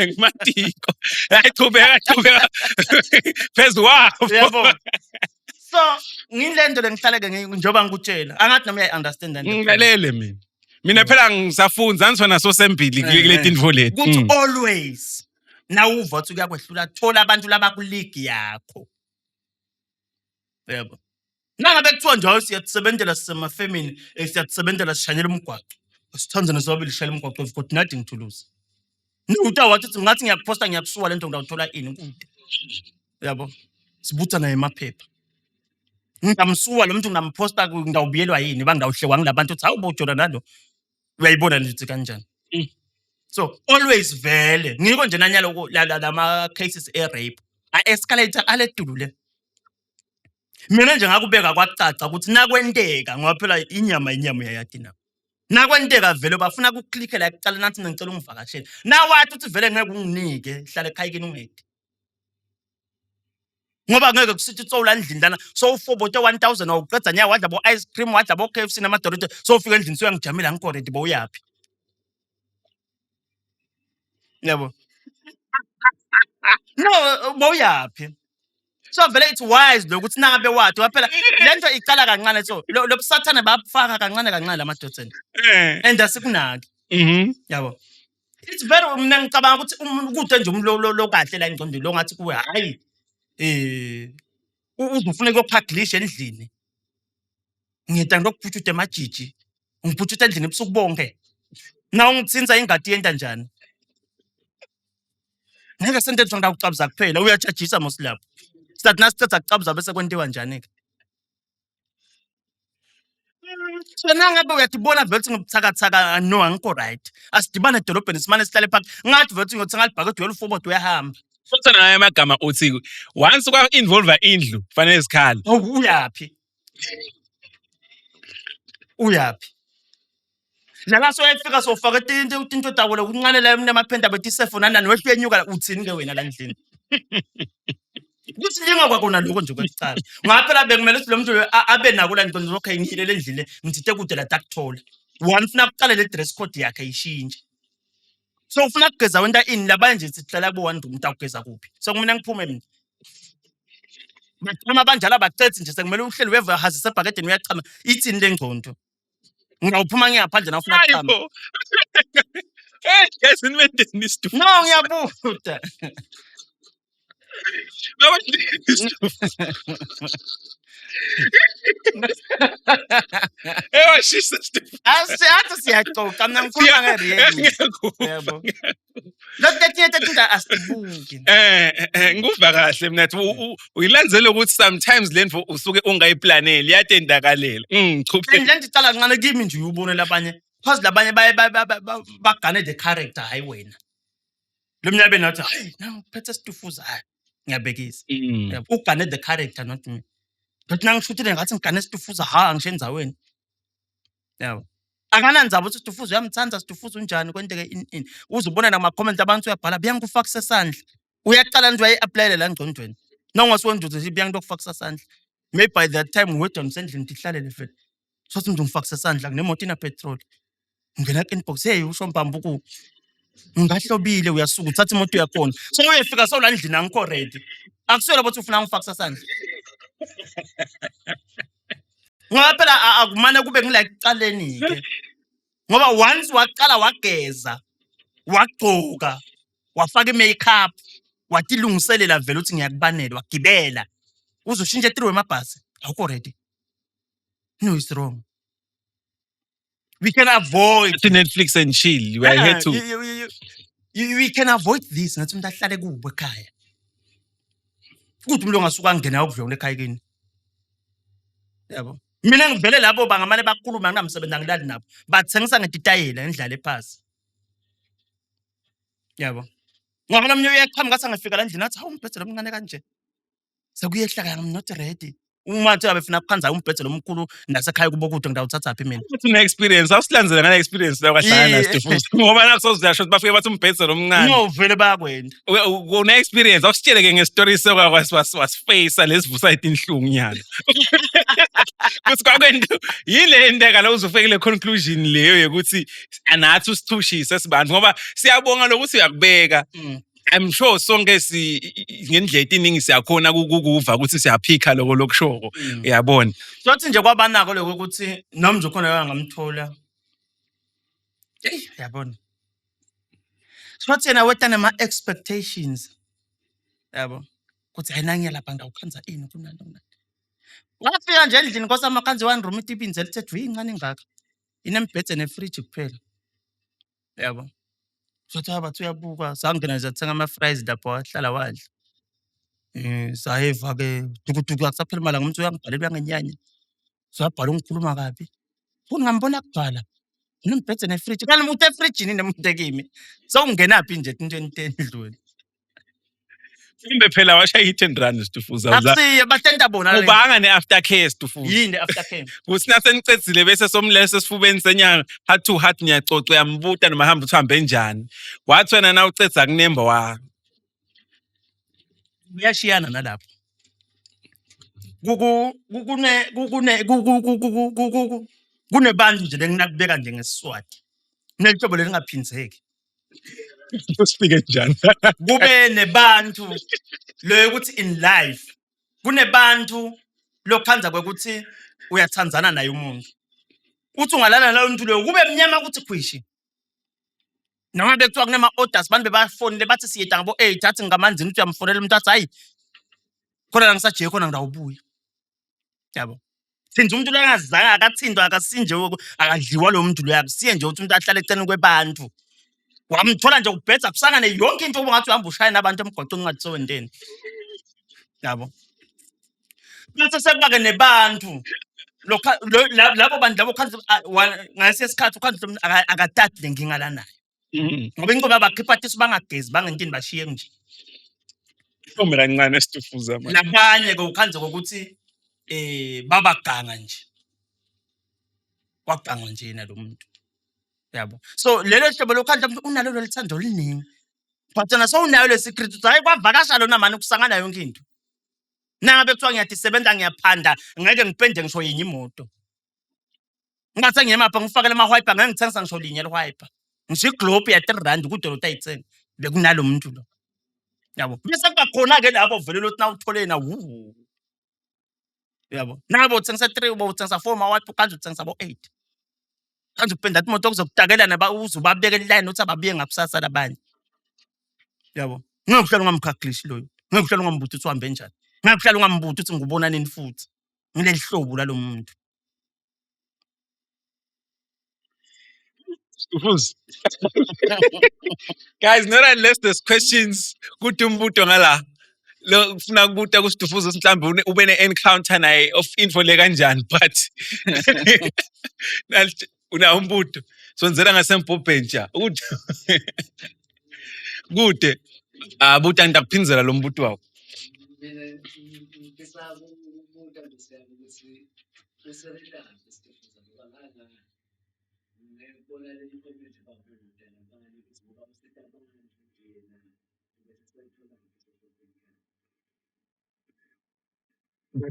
ngimatiko hayi chubeka phezulu wapho yabo so ngilento lengihlale ke njengoba ngikutshela angathi nami uyayiunderstand and ngilalele mina phela ngisafunza angisho naso sembili kule tinvo lethu ukuthi always now uva ukuthi kuyakwehlula thola abantu labakuligi yakho yebo nangabe kuthiwa njalo siyasebenzela sisemafamily siyasebenzela sishanyela umgwaqo sithanze nesobili shayela umgwaqo we've got nothing to lose wathi ngathi ngiyakuposta ngiyakusuwa lento ngidawuthola ini kude yabo sibutha naye emaphepha ngamsuwa lo muntu ngamposta ngidawubiyelwa yini bangidawuhlekwa ngilabantu uthi hawu bojona nalo uyayibona nje kanjani so always vele ngiko nje nanyalo lama cases rape a escalator aledulu le Mina nje ngakubeka kwacaca ukuthi nakwenteka ngoba phela inyama uyayathi na. Nakwenteka vele bafuna ukuklikela ekucala nathi ngicela ungivakashele. Nawathi uthi vele ngeke unginike, hlala ekhayeni ungedi. Ngoba ngeke kusithi utsowula endlini lana sowufobote 1000 awuqeda nya wadla bo ice cream wadla bo KFC namadorito sowufika endlini suyangijamela ngikho ready bo uyapi. Yabo. No, bo uyapi. So vele it's wise lokuthi nangabe wathi waphela lento icala kancane so lo busathane babufaka kancane kancane lamadodeni and asikunaki. Yabo. It's very mina ngicabanga ukuthi ukude nje umlo lo kahle la engqondweni lo ngathi kuwe hayi uzofuna ukuyophakilisha endlini. Ngiyita ngokuphuthuta emajiji. Ngiphuthuta endlini ebusuku bonke. Na ungitsinza ingadi yenta njani? Ngeke sentethe ngikucabza kuphela uyajajisa mosilapho. Sathi nasithatha kucabza bese kwentiwa njani ke? So nangabe uyatibona vele ukuthi ngibuthakathaka no angikho right. Asidibane edolobheni simane sihlale phakathi. Ngathi vele ngiyothenga ibhakede uyolufobodo uyahamba. Futhi naye amagama uthi once kwa involve indlu fanele sikhali. Uyapi? Uyapi? Nala soyefika sofaka into tawula ukunqanela emna amaphenda bethi sefona nani wehle uyenyuka uthini ke wena la endlini. Kuthi linga kwakona lokho nje kwesicala. Ngaphela bekumele ukuthi lo muntu abe nako la nto lokho engihilele endlini ngithithe kude la takuthola. Wafuna ukuqala le dress code yakhe ayishintshe. So ufuna ukugeza wenta ini labanye nje sihlala kubo one room umuntu akugeza kuphi. So kumina ngiphume mina. Uma banjalo bacethi nje sekumele uhleli weva hazisa ebhaketeni uyachama ithini lengqondo. Ngawuphuma ngiyaphandle na ufuna ukuchama. Yes, inwendeni isidufu. No ngiyabuda. Ewashisa isidufu. Asiyathi siyaxoxa mina ngikhuluma ngereal. Yebo. Lokuthethe asibuki. Nguva kahle mina uyilandzela ukuthi sometimes lento usuke ungayiplaneli yatendakalela. Chuphe. Lento icala kancane kimi nje uyubone labanye. Because labanye bagane the character hayi wena. Lo mnyabe nathi hayi na uphethe isitufuza hayi ngiyabekisa. Ugane the character not me. But nangishuthile ngathi ngigane isitufuza ha ngisho endzaweni. Yabo. Akanandzaba ukuthi isitufuza uyamthanda isitufuza unjani kwenteke in. Uzubona nama comment abantu uyabhala biyangikufakisa sandla. Uyaqala nje uyayi-apply la ngqondweni. Nongasiwenza ukuthi biyangikufakisa sandla. Maybe by that time wedwa ngisendlini ngihlalele vele. Sothi mntu ngifakisa sandla kunemoto ina petrol. Ngena inbox hey usho mpambu ku. Ngahlobile uyasuka uthatha imoto yakhona. So uyefika sawula endlini angikho ready. Akuswela ukuthi ufuna ngifakisa sandla. Ngoba phela akumane kube ngila ekuqaleni ke. Ngoba once waqala wageza, wagcoka, wafaka imakeup, watilungiselela vele ukuthi ngiyakubanela wagibela. Uzoshintsha 3 wemabhasi. Awukho ready. No, it's wrong. We can avoid to Netflix and chill. We are here to. We can avoid this. Ngathi umuntu ahlale kubo ekhaya. Ukuthi umuntu ongasuka angena ukudlula ekhaya kini. Yabo. Mina ngivele labo bangamane bakhuluma nginamsebenzi angilali nabo. Bathengisa ngeditayela endlala ephasi. Yabo. Ngoba nomnye uyaqhamuka ngathi angifika la endlini athi hawu umbhede lomncane kanje. Sekuyehla I'm not ready. Uma nje abefuna ukukhanza umbhede lomkhulu nasekhaya kubo kude ngidawuthatha phi mina. Une experience. Awusilandzela ngale experience la kwahlangana nasifuthi. Ngoba nakusozasho bafike bathi umbhede lomncane. No vele bayakwenda. Une experience. Awusitshele ke ngestory sokwa wasiface lesivusa itinhlungu nyalo. Kuthi kwakwento yile ndeka la uzofekele conclusion leyo ukuthi anathi usithushise sibantu ngoba siyabonga lokuthi uyakubeka. I'm sure sonke ngendlela etiningi siyakhona ukukuva ukuthi siyaphika lokho lokushoko uyabona. Sothi nje kwabanako lokho ukuthi noma nje khona ngamthola. Yabona. Sothi yena wetana ama expectations. Yabo. Kuthi ayinanye lapha ngawukhanza ini kunalo. Wafika nje endlini kwasamakhanzi one room itipinze lithethe incane ngaka. Inembhede nefridge kuphela. Yabo. Sothi abathi uyabuka sangena nje athenga ama fries lapho wahlala wadla. Sayeva ke dukuduku akusaphela imali ngomuntu uyangibhalela uyangenyanya. Sayabhala ungikhuluma kabi. Ngambona kubhala. Inembhede nefridge. Kanti umuntu efridge ni nemuntu kimi. Sawungena phi nje into endlweni. Mbe phela washaya i-10 rand Stufuza. Akusiye batenta bona le. Ubanga ne-aftercare Stufuza. Yini aftercare? Kusina senicedzile bese somlese esifubeni senyanga heart to heart niyacoca uyambuta noma hamba uthambe njani. Wathi wena na ucedza kunemba wa. Uyashiyana nalapho. Kunebantu nje lenginakubeka nje ngesiswati. Nelihlobo lelingaphinzeki. Usifike njani? Kube nebantu lo ukuthi in life kunebantu lokhanza kwekuthi uyathandzana naye umuntu. Uthi ungalala nalo umuntu lo kube mnyama ukuthi khwishi. Noma bekuthiwa kunema orders bantu bebafonile bathi siyeta ngabo 8 athi ngamanzini uthi uyamfonela umuntu athi hayi khona la ngisaje khona ngidawubuya. Yabo. Senze umuntu lo engazizanga akathindwa akasinje akadliwa lo muntu lo yakusiye nje ukuthi umuntu ahlale eceleni kwebantu. Wamthola nje ubhetha kusangane yonke into obungathi uhamba ushaya nabantu emgwaqweni ngathi sowendeni. Yabo. Bese sekubake nebantu labo bantu labo khanzi ngasesikhathi ukhanzi umuntu akatati lenkinga la naye. Ngoba inkoba abakhipha athi bangagezi bangentini bashiye nje. Ngombe kancane Stufuza manje. Labanye ke ukhanze ukuthi babaganga nje. Waganga nje yena lo muntu. Yabo. So lelo hlobo lokhanze unalo lelithando liningi. But na so unayo le secret uthi hayi kwavakasha lona manje kusangana yonke into. Nangabe kuthiwa ngiyasebenza ngiyaphanda ngeke ngipende ngisho yinye imoto. Ngathi ngiyemapha ngifakele ama-wiper ngeke ngithengisa ngisho linye le-wiper. Ngisho iglobe ya 3 rand kudolota ayitheni bekunalo muntu lo. Yabo. Bese kuba khona ke lapho vele lothi na uthole na yabo. Nabo uthengisa 3 ubo uthengisa 4 ma-wiper kanti uthengisa bo 8. Kanti upenda athi imoto kuzokutakela naba uzubabeka eline uthi ababuye ngakusasa labanye. Yabo. Ngeke uhlale ungamkhaklishi loyo. Ngeke uhlale ungambuthi uthi uhambe njani. Ngeke uhlale ungambuthi uthi ngubona nini futhi. Ngileli hlobo lalomuntu. Stufuza. Guys, not unless there's questions kuthi umbuto ngala. Lo ufuna kubuta kuStufuza mhlambe ube ne-encounter naye of info le kanjani but una umbuto sonzela ngasempophentsha uthi kude buta ngidakuphinzela lo mbuto wakho.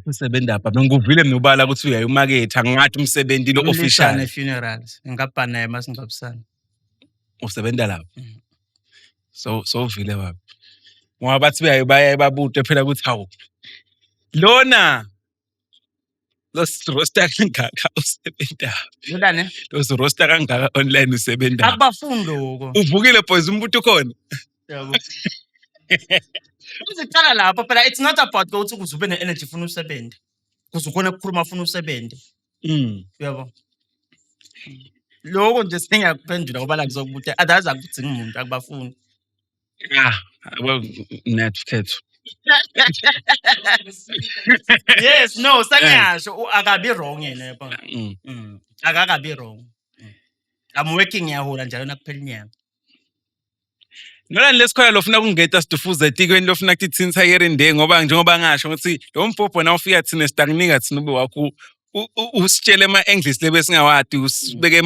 Usebenza apha ngikuvile minubala ukuthi uyayimaketha ngathi umsebenzi lo official funerals ngabhana emasingcwabisana. Usebenza lapha. So uvile baba. Ngoba bathi bayayibabude phela ukuthi hawu. Lona los roster kangaka usebenza. Ngilane? Los roster kangaka online usebenza. Abafundo ko. Uvukile boys umbuto khona. Yabo. Uzicala lapho phela it's not about ukuthi uzube ne-energy ufuna usebenze. Kuzukhona ukukhuluma ufuna usebenze. Yabo. Lokho nje sengiyakuphendula ngoba la ngizokubutha adaza ukudzinga umuntu akubafuni. Well netfethu. Yes, no, sengiyasho akabi wrong yena yabo. Akakabi wrong. I'm working ngiyahola njalo nakuphela inyanga. Nolani lesikhona lofuna ukungeta Stufuza etikweni lofuna ukuthi thinsa yerinde ngoba njengoba ngasho ukuthi lo mpopho na ufika thina sitakunika thina ube wakho usitshele ama-English lebe singawadi usibeke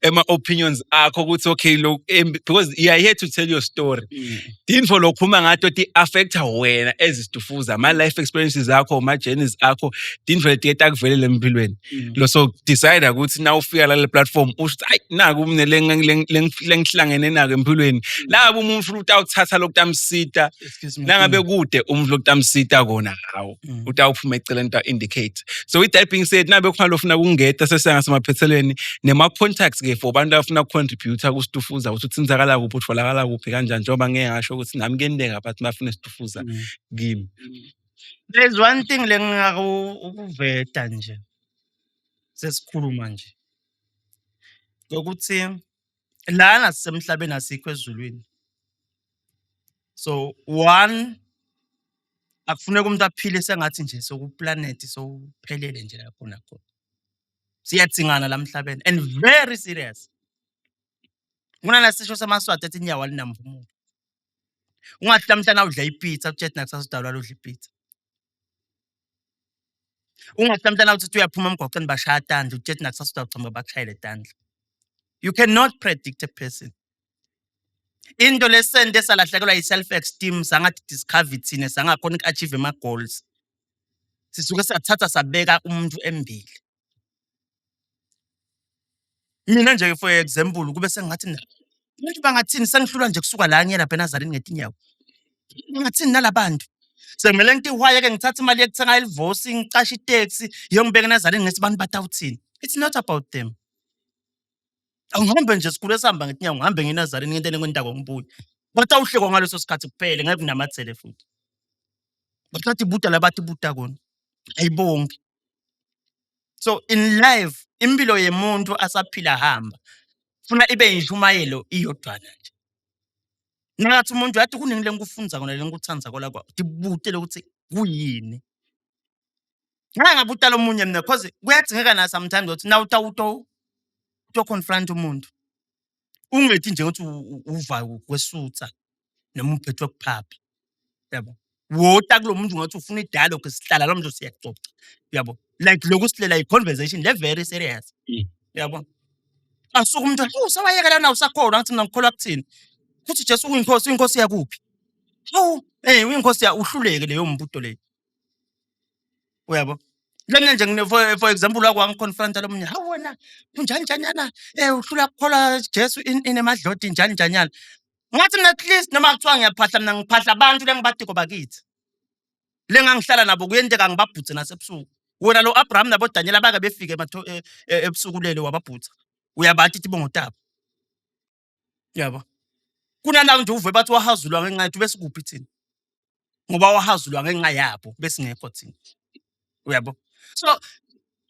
ama-opinions akho ukuthi okay lo because you are here to tell your story. Info lokhuluma ngato ti affecta wena as Stufuza ama life experiences akho ama journeys akho info leti akuvelele empilweni. Lo so decide ukuthi na ufika la platform uthi ay naku umne lengihlangene nako empilweni. Labo umuntu uthi awuthatha lokutamsita nangabe kude umuntu lokutamsita kona hawo utawuphuma eceleni ta indicate. So with that being said nabe khona lofuna ukungeta sesengasemaphethelweni nema contacts ke for abantu abafuna ukucontribute kuStufuza ukuthi uthinzakala kuphi utfolakala kuphi kanjani njengoba ngeke ngasho ukuthi nami ngiyendeka but bafuna Stufuza kimi. There's one thing lengakuveta nje. Sesikhuluma nje. Ukuthi lana sisemhlabeni asikho ezulwini. So one akufuneka umuntu aphile sengathi nje sokuplanet sophelele nje lapho nakho. Siyathingana la emhlabeni and very serious. Kunala sisho samaswati ethi inyawo alinamva umuntu. Ungathi namhlanje udla ipizza utshethi nakusasa udalwa udla ipizza. Ungathi namhlanje uthi uyaphuma emgwaqweni bashaya tandla utshethi nakusasa udawuchama bakushayele tandla. You cannot predict a person. Into lesente esalahlekelwa yi-self-esteem sangathi discover thina sangakhona uku-achieve ama-goals. Sisuke sathatha sabeka umuntu embili. Mina nje for example kube sengathi abantu bangathini sengihlulwa nje kusuka la ngiye lapha eNazarene ngetinyawo. Bangathini nalabantu? Sekumele ngithi ihwaye-ke ngithatha imali yokuthenga ilivosi ngicashe itaxi yongibeka eNazarene ngithi abantu batawuthini. It's not about them. Angihambe nje sikhule sihamba ngetinyawo ngihambe ngeNazarene ngento enkwentako ngibuye. Batawuhlekwa ngaleso sikhathi kuphela ngeke kunamathele futhi. Bathathi ibuta labathi ibuta kona. Ayibongi. So in life impilo yemuntu asaphila hamba funa ibe yintshumayelo iyodwana nje. Ngathi umuntu yathi kuningi lengikufunza kona lengikuthanza kola kwa dibutele ukuthi kuyini. Ngabuta lo munye mina because kuyadzingeka na sometimes ukuthi na to confront umuntu. Ungethi nje ukuthi uva kwesutha noma uphethwe kuphapha. Yabo. Wota kulo muntu ngathi ufuna idialogue sihlala lo muntu siyaxoxa. Yabo. Like lokusilela i-conversation le very serious. Yabo. Asuka umuntu usawayeka lana usakhona ngathi mina ngikholwa kuthini. Kuthi Jesu uyinkosi, inkosi yakuphi? Uyinkosi ya uhluleke leyo mbuto leyo. Uyabo? Lena nje for example wakwangiconfront lo munye. Hawu wena unjani njanyana uhlula ukukholwa Jesu inemadloti njani njanyana. Ngathi mina at least noma kuthiwa ngiyaphahla mina ngiphahla abantu lengibadiko bakithi. Lengangihlala nabo kuyenteka ngibabhutse nasebusuku. Wena lo Abraham nabo Daniel abake befike ebusuku lelo wababhutsa. Uyabathi ithi bongotaba. Yabo. Kunala nje uve bathi wahazulwa ngenxa yethu bese kuphi thina. Ngoba wahazulwa ngenxa yabo bese ngekho thina. Uyabo? So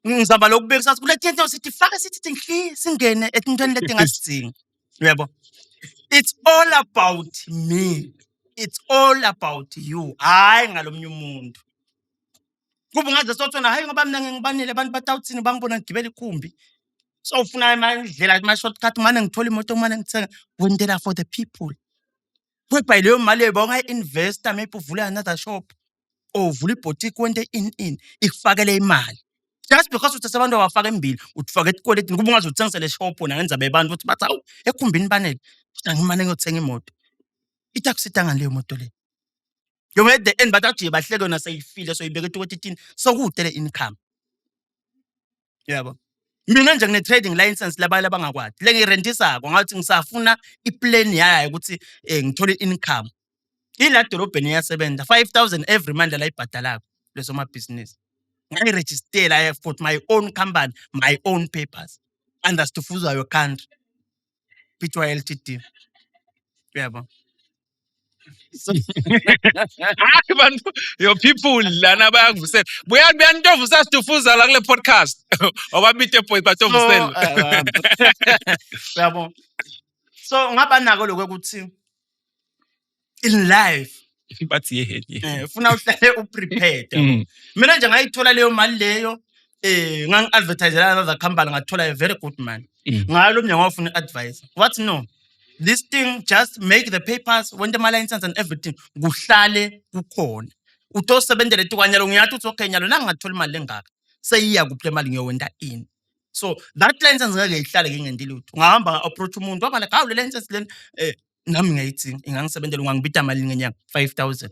ngizama lokubeka sathi kule nto sithi faka sithi ngihli singene etintweni leti ngasidingi. Uyabo? It's all about me. It's all about you. Hayi ngalomunye umuntu. Kuba ngaze sothona hayi ngoba mina ngibanele abantu batawuthini bangibona ngigibela ikhumbi. So ufuna imandlela ama-shortcut manje ngithola imoto manje ngithenga wentela for the people. Whereby leyo mali bonga investor maybe uvula another shop or uvula iboutique wente in ikufakele imali. Just because uthi abantu abafaka embili uthifaka etikoleti kuba ungaze uthengise le shop wona ngenza bebantu ukuthi bathi awu ekhumbini banele ngimane ngiyothenga imoto. Itakusitanga leyo moto le. You at the end bathi bahleke yona sayifile so ibeke ukuthi ithini sokudele income. Yabo. Mina nje ngine trading license labanye abangakwazi. Le ngirentisa ngathi ngisafuna iplan yayo ukuthi ngithole income. Ila dolobheni iyasebenza 5,000 every month la ibhadalako leso ma business. Ngiregister I have got my own company, my own papers. And that's to fuza your country. Pitwa LTD. Yabo. So Hayi bantu your people lana bayangivusela. Buyantofu sasitufuza la kule podcast. Obabite point batofusela. Yabo. So ngaba nako lokho ukuthi in life Bathi yeheni. Ufuna uhlale uprepared. Mina nje ngayithola leyo mali leyo ngangi-advertisela another company ngathola a very good man. Ngalo mnyango wafuna advice. What no? This thing just make the papers when the license and everything kuhlale kukhona. Utosebenzele tikwanyalo ngiyathi uthi okay nyalo nangingathola imali engaka. Seyiya kuphi imali ngiyowenda in. So that license ngeke ihlale ngingendile lutho. Ngahamba approach umuntu waba like hawu le license leni nami ngayithi ingangisebenzela ungangibita imali ngenyanga 5,000.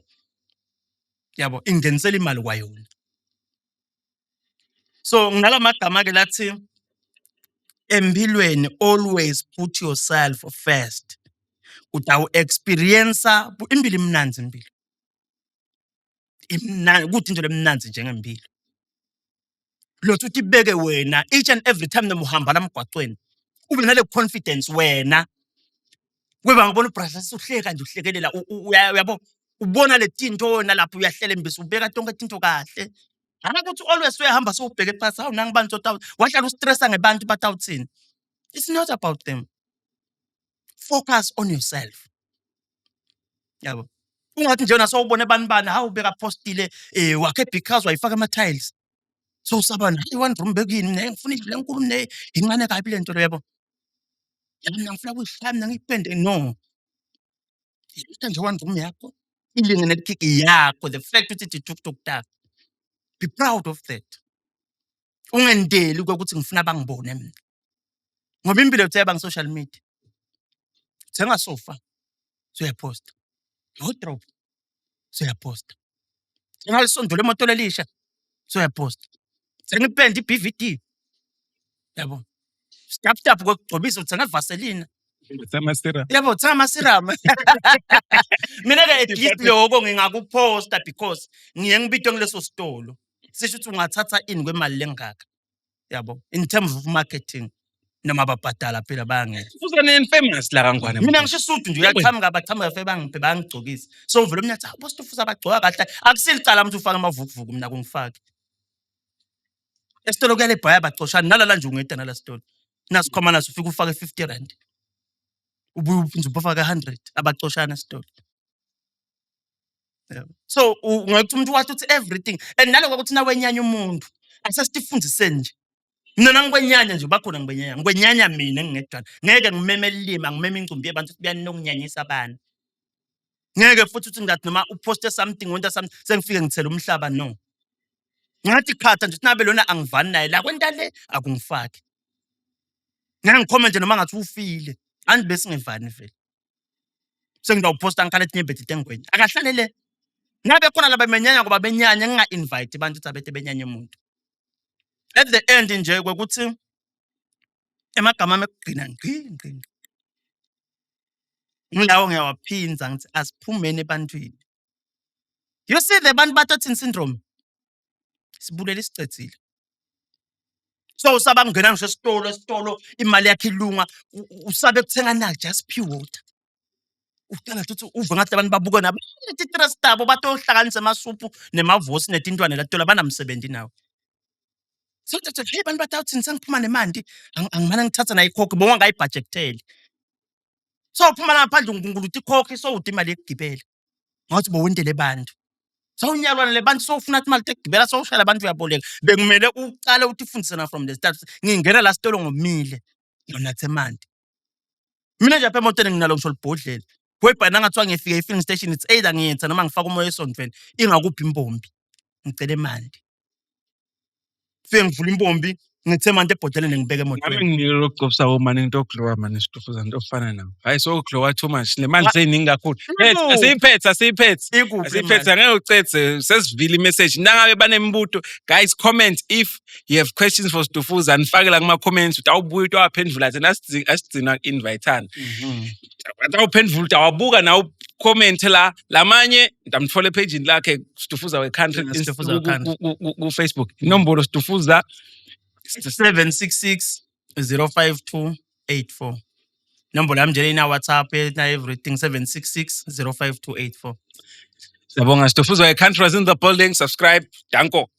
Yabo ingenisela imali kwayona. So nginalamakama ke lathi empilweni always put yourself first. Utawu experience impilo imnanzi impilo. Kuthi nje lemnanzi njengempilo. Lothi uthi beke wena each and every time nemuhamba lamgwaqweni. Ube nale confidence wena. Weba ngibona ubrother uhleka nje uhlekelela uyabo ubona le tinto wena lapho uyahlela embisi ubeka tonke tinto kahle. Akakuthi always uyahamba so ubheke phansi hawu nangi bantu tawuthi wahlala ustressa ngebantu batawuthini. It's not about them. Focus on yourself. Yabo. Ungathi nje wena sawubona abanibani hawu beka postile wakhe because wayifaka ama tiles. So usabana i1 room bekini ngifuna le nkulu ne incane kabi lento lo yabo. Yami ngifuna kuyihlami ngipende no. nje one room yakho ilinge nelikhiki yakho, the fact ukuthi tuk-tuk takho, be proud of that. Ungendeli ukuthi ngifuna bangibone mina, ngoba impilo yethu yaba social media. Thenga sofa uyaposta, wardrobe uyaposta, thenga lisondolo emoto lelisha uyaposta, thenga ipenda i-BVD, yabo, stap kokugcobisa uthenga Vaseline, yabo, thenga amasirama. Mina-ke at least lokho ngingakuposta because ngiye ngibitwe kuleso sitolo, sisho ukuthi ungathatha ini kwemali lengaka, yabo, in terms of marketing. Noma babhadala phela bayangeza. Ufuzane famous la kangwane. Mina ngisho isuthu nje uyaqhamuka fe bangigcokisa. So vele mina athi boss ufuza abagcoka kahle. Akusilicala umuntu ufake amavukuvuku mina kungifaki. Esitolo kuyale bhaya bacoshana nalala nje ungeda nala sitolo. Nasikhoma naso ufika ufake 50 rand. Ubuye uphinze ufake 100 abacoshana esitolo. So ungathi umuntu wathi uthi everything and naloko ukuthi nawenyanya umuntu asesifundiseni nje. Mina ngikwenyanya nje bakhona ngikwenyanya mina engingedwana. Ngeke ngimeme elima ngimeme ingcumbi yabantu ukuthi buyanokunyanyisa abantu. Ngeke futhi uthi ngathi noma uposte something wonta something sengifike ngithela umhlaba no. Ngathi khatha nje nabe lona angivani naye la kwenta le akungifaki. Ngeke ngicomment noma ngathi ufile. Andi bese ngivani vele. Sengidawuposta ngikhala etinye bethe engwenya. Akahlalele. Ngabe khona laba benyanya ngoba benyanya nginga-invite abantu ukuthi abethe benyanya umuntu. At the end nje kwekuthi emagama ami ekugcina ngqi. Ngilawo ngiyawaphinza ngithi asiphumeni ebantwini. You see the bantu bathathin syndrome. Sibulela isicethile. So usaba ngena ngisho esitolo imali yakhe ilunga usabe kuthenga na just pure water. Uqala ukuthi uve ngathi abantu babuka nabo interest abo batohlanganisa amasuphu nemavosi netintwana lathola banamsebenzi nawo. So that hey bantu batawuthini sengiphuma nemandi angimana ngithatha nayo ikhokhi bonke ngayibudgeteli. So uphuma ngaphandle ngunguluthi ikhokhi so uthi imali yekugibela. Ngathi bowendele bantu. So unyalwana le bantu so ufuna ukuthi imali yekugibela so ushala abantu uyaboleka. Bekumele uqale uthi ufundisana from the start. Ngingena la sitolo ngomile nonathe mandi. Mina nje apha emotweni nginalo ngisho libhodlela. Kwebhana ngathiwa ngifika e-filling station it's either ngiyenza noma ngifaka umoya esondweni ingakuphi impombi. Ngicela imandi. Fike ngivula impombi ngithe manje ebhodeleni ngibeke emotweni. Ngabe ngilokugcobisa womani into oglowa manje isitufuza into ofana nawo. Hayi so oglowa too much. Le manje seyiningi kakhulu. Asiyiphethe. Asiyiphethe ngeke ucethe sesivile imessage. Nangabe banembuto guys comment if you have questions for Stufuza nifake la kuma comments utawubuya utawaphendula thina asidina inviteana. Utawuphendula utawabuka na comment la lamanye ndamtfola page lakhe Stufuza we country ku Facebook. Inombolo Stufuza 766 05284. Nombolo yami nje ina WhatsApp na everything 766 05284. Siyabonga Stufuza we country was in the building. Subscribe. Danko.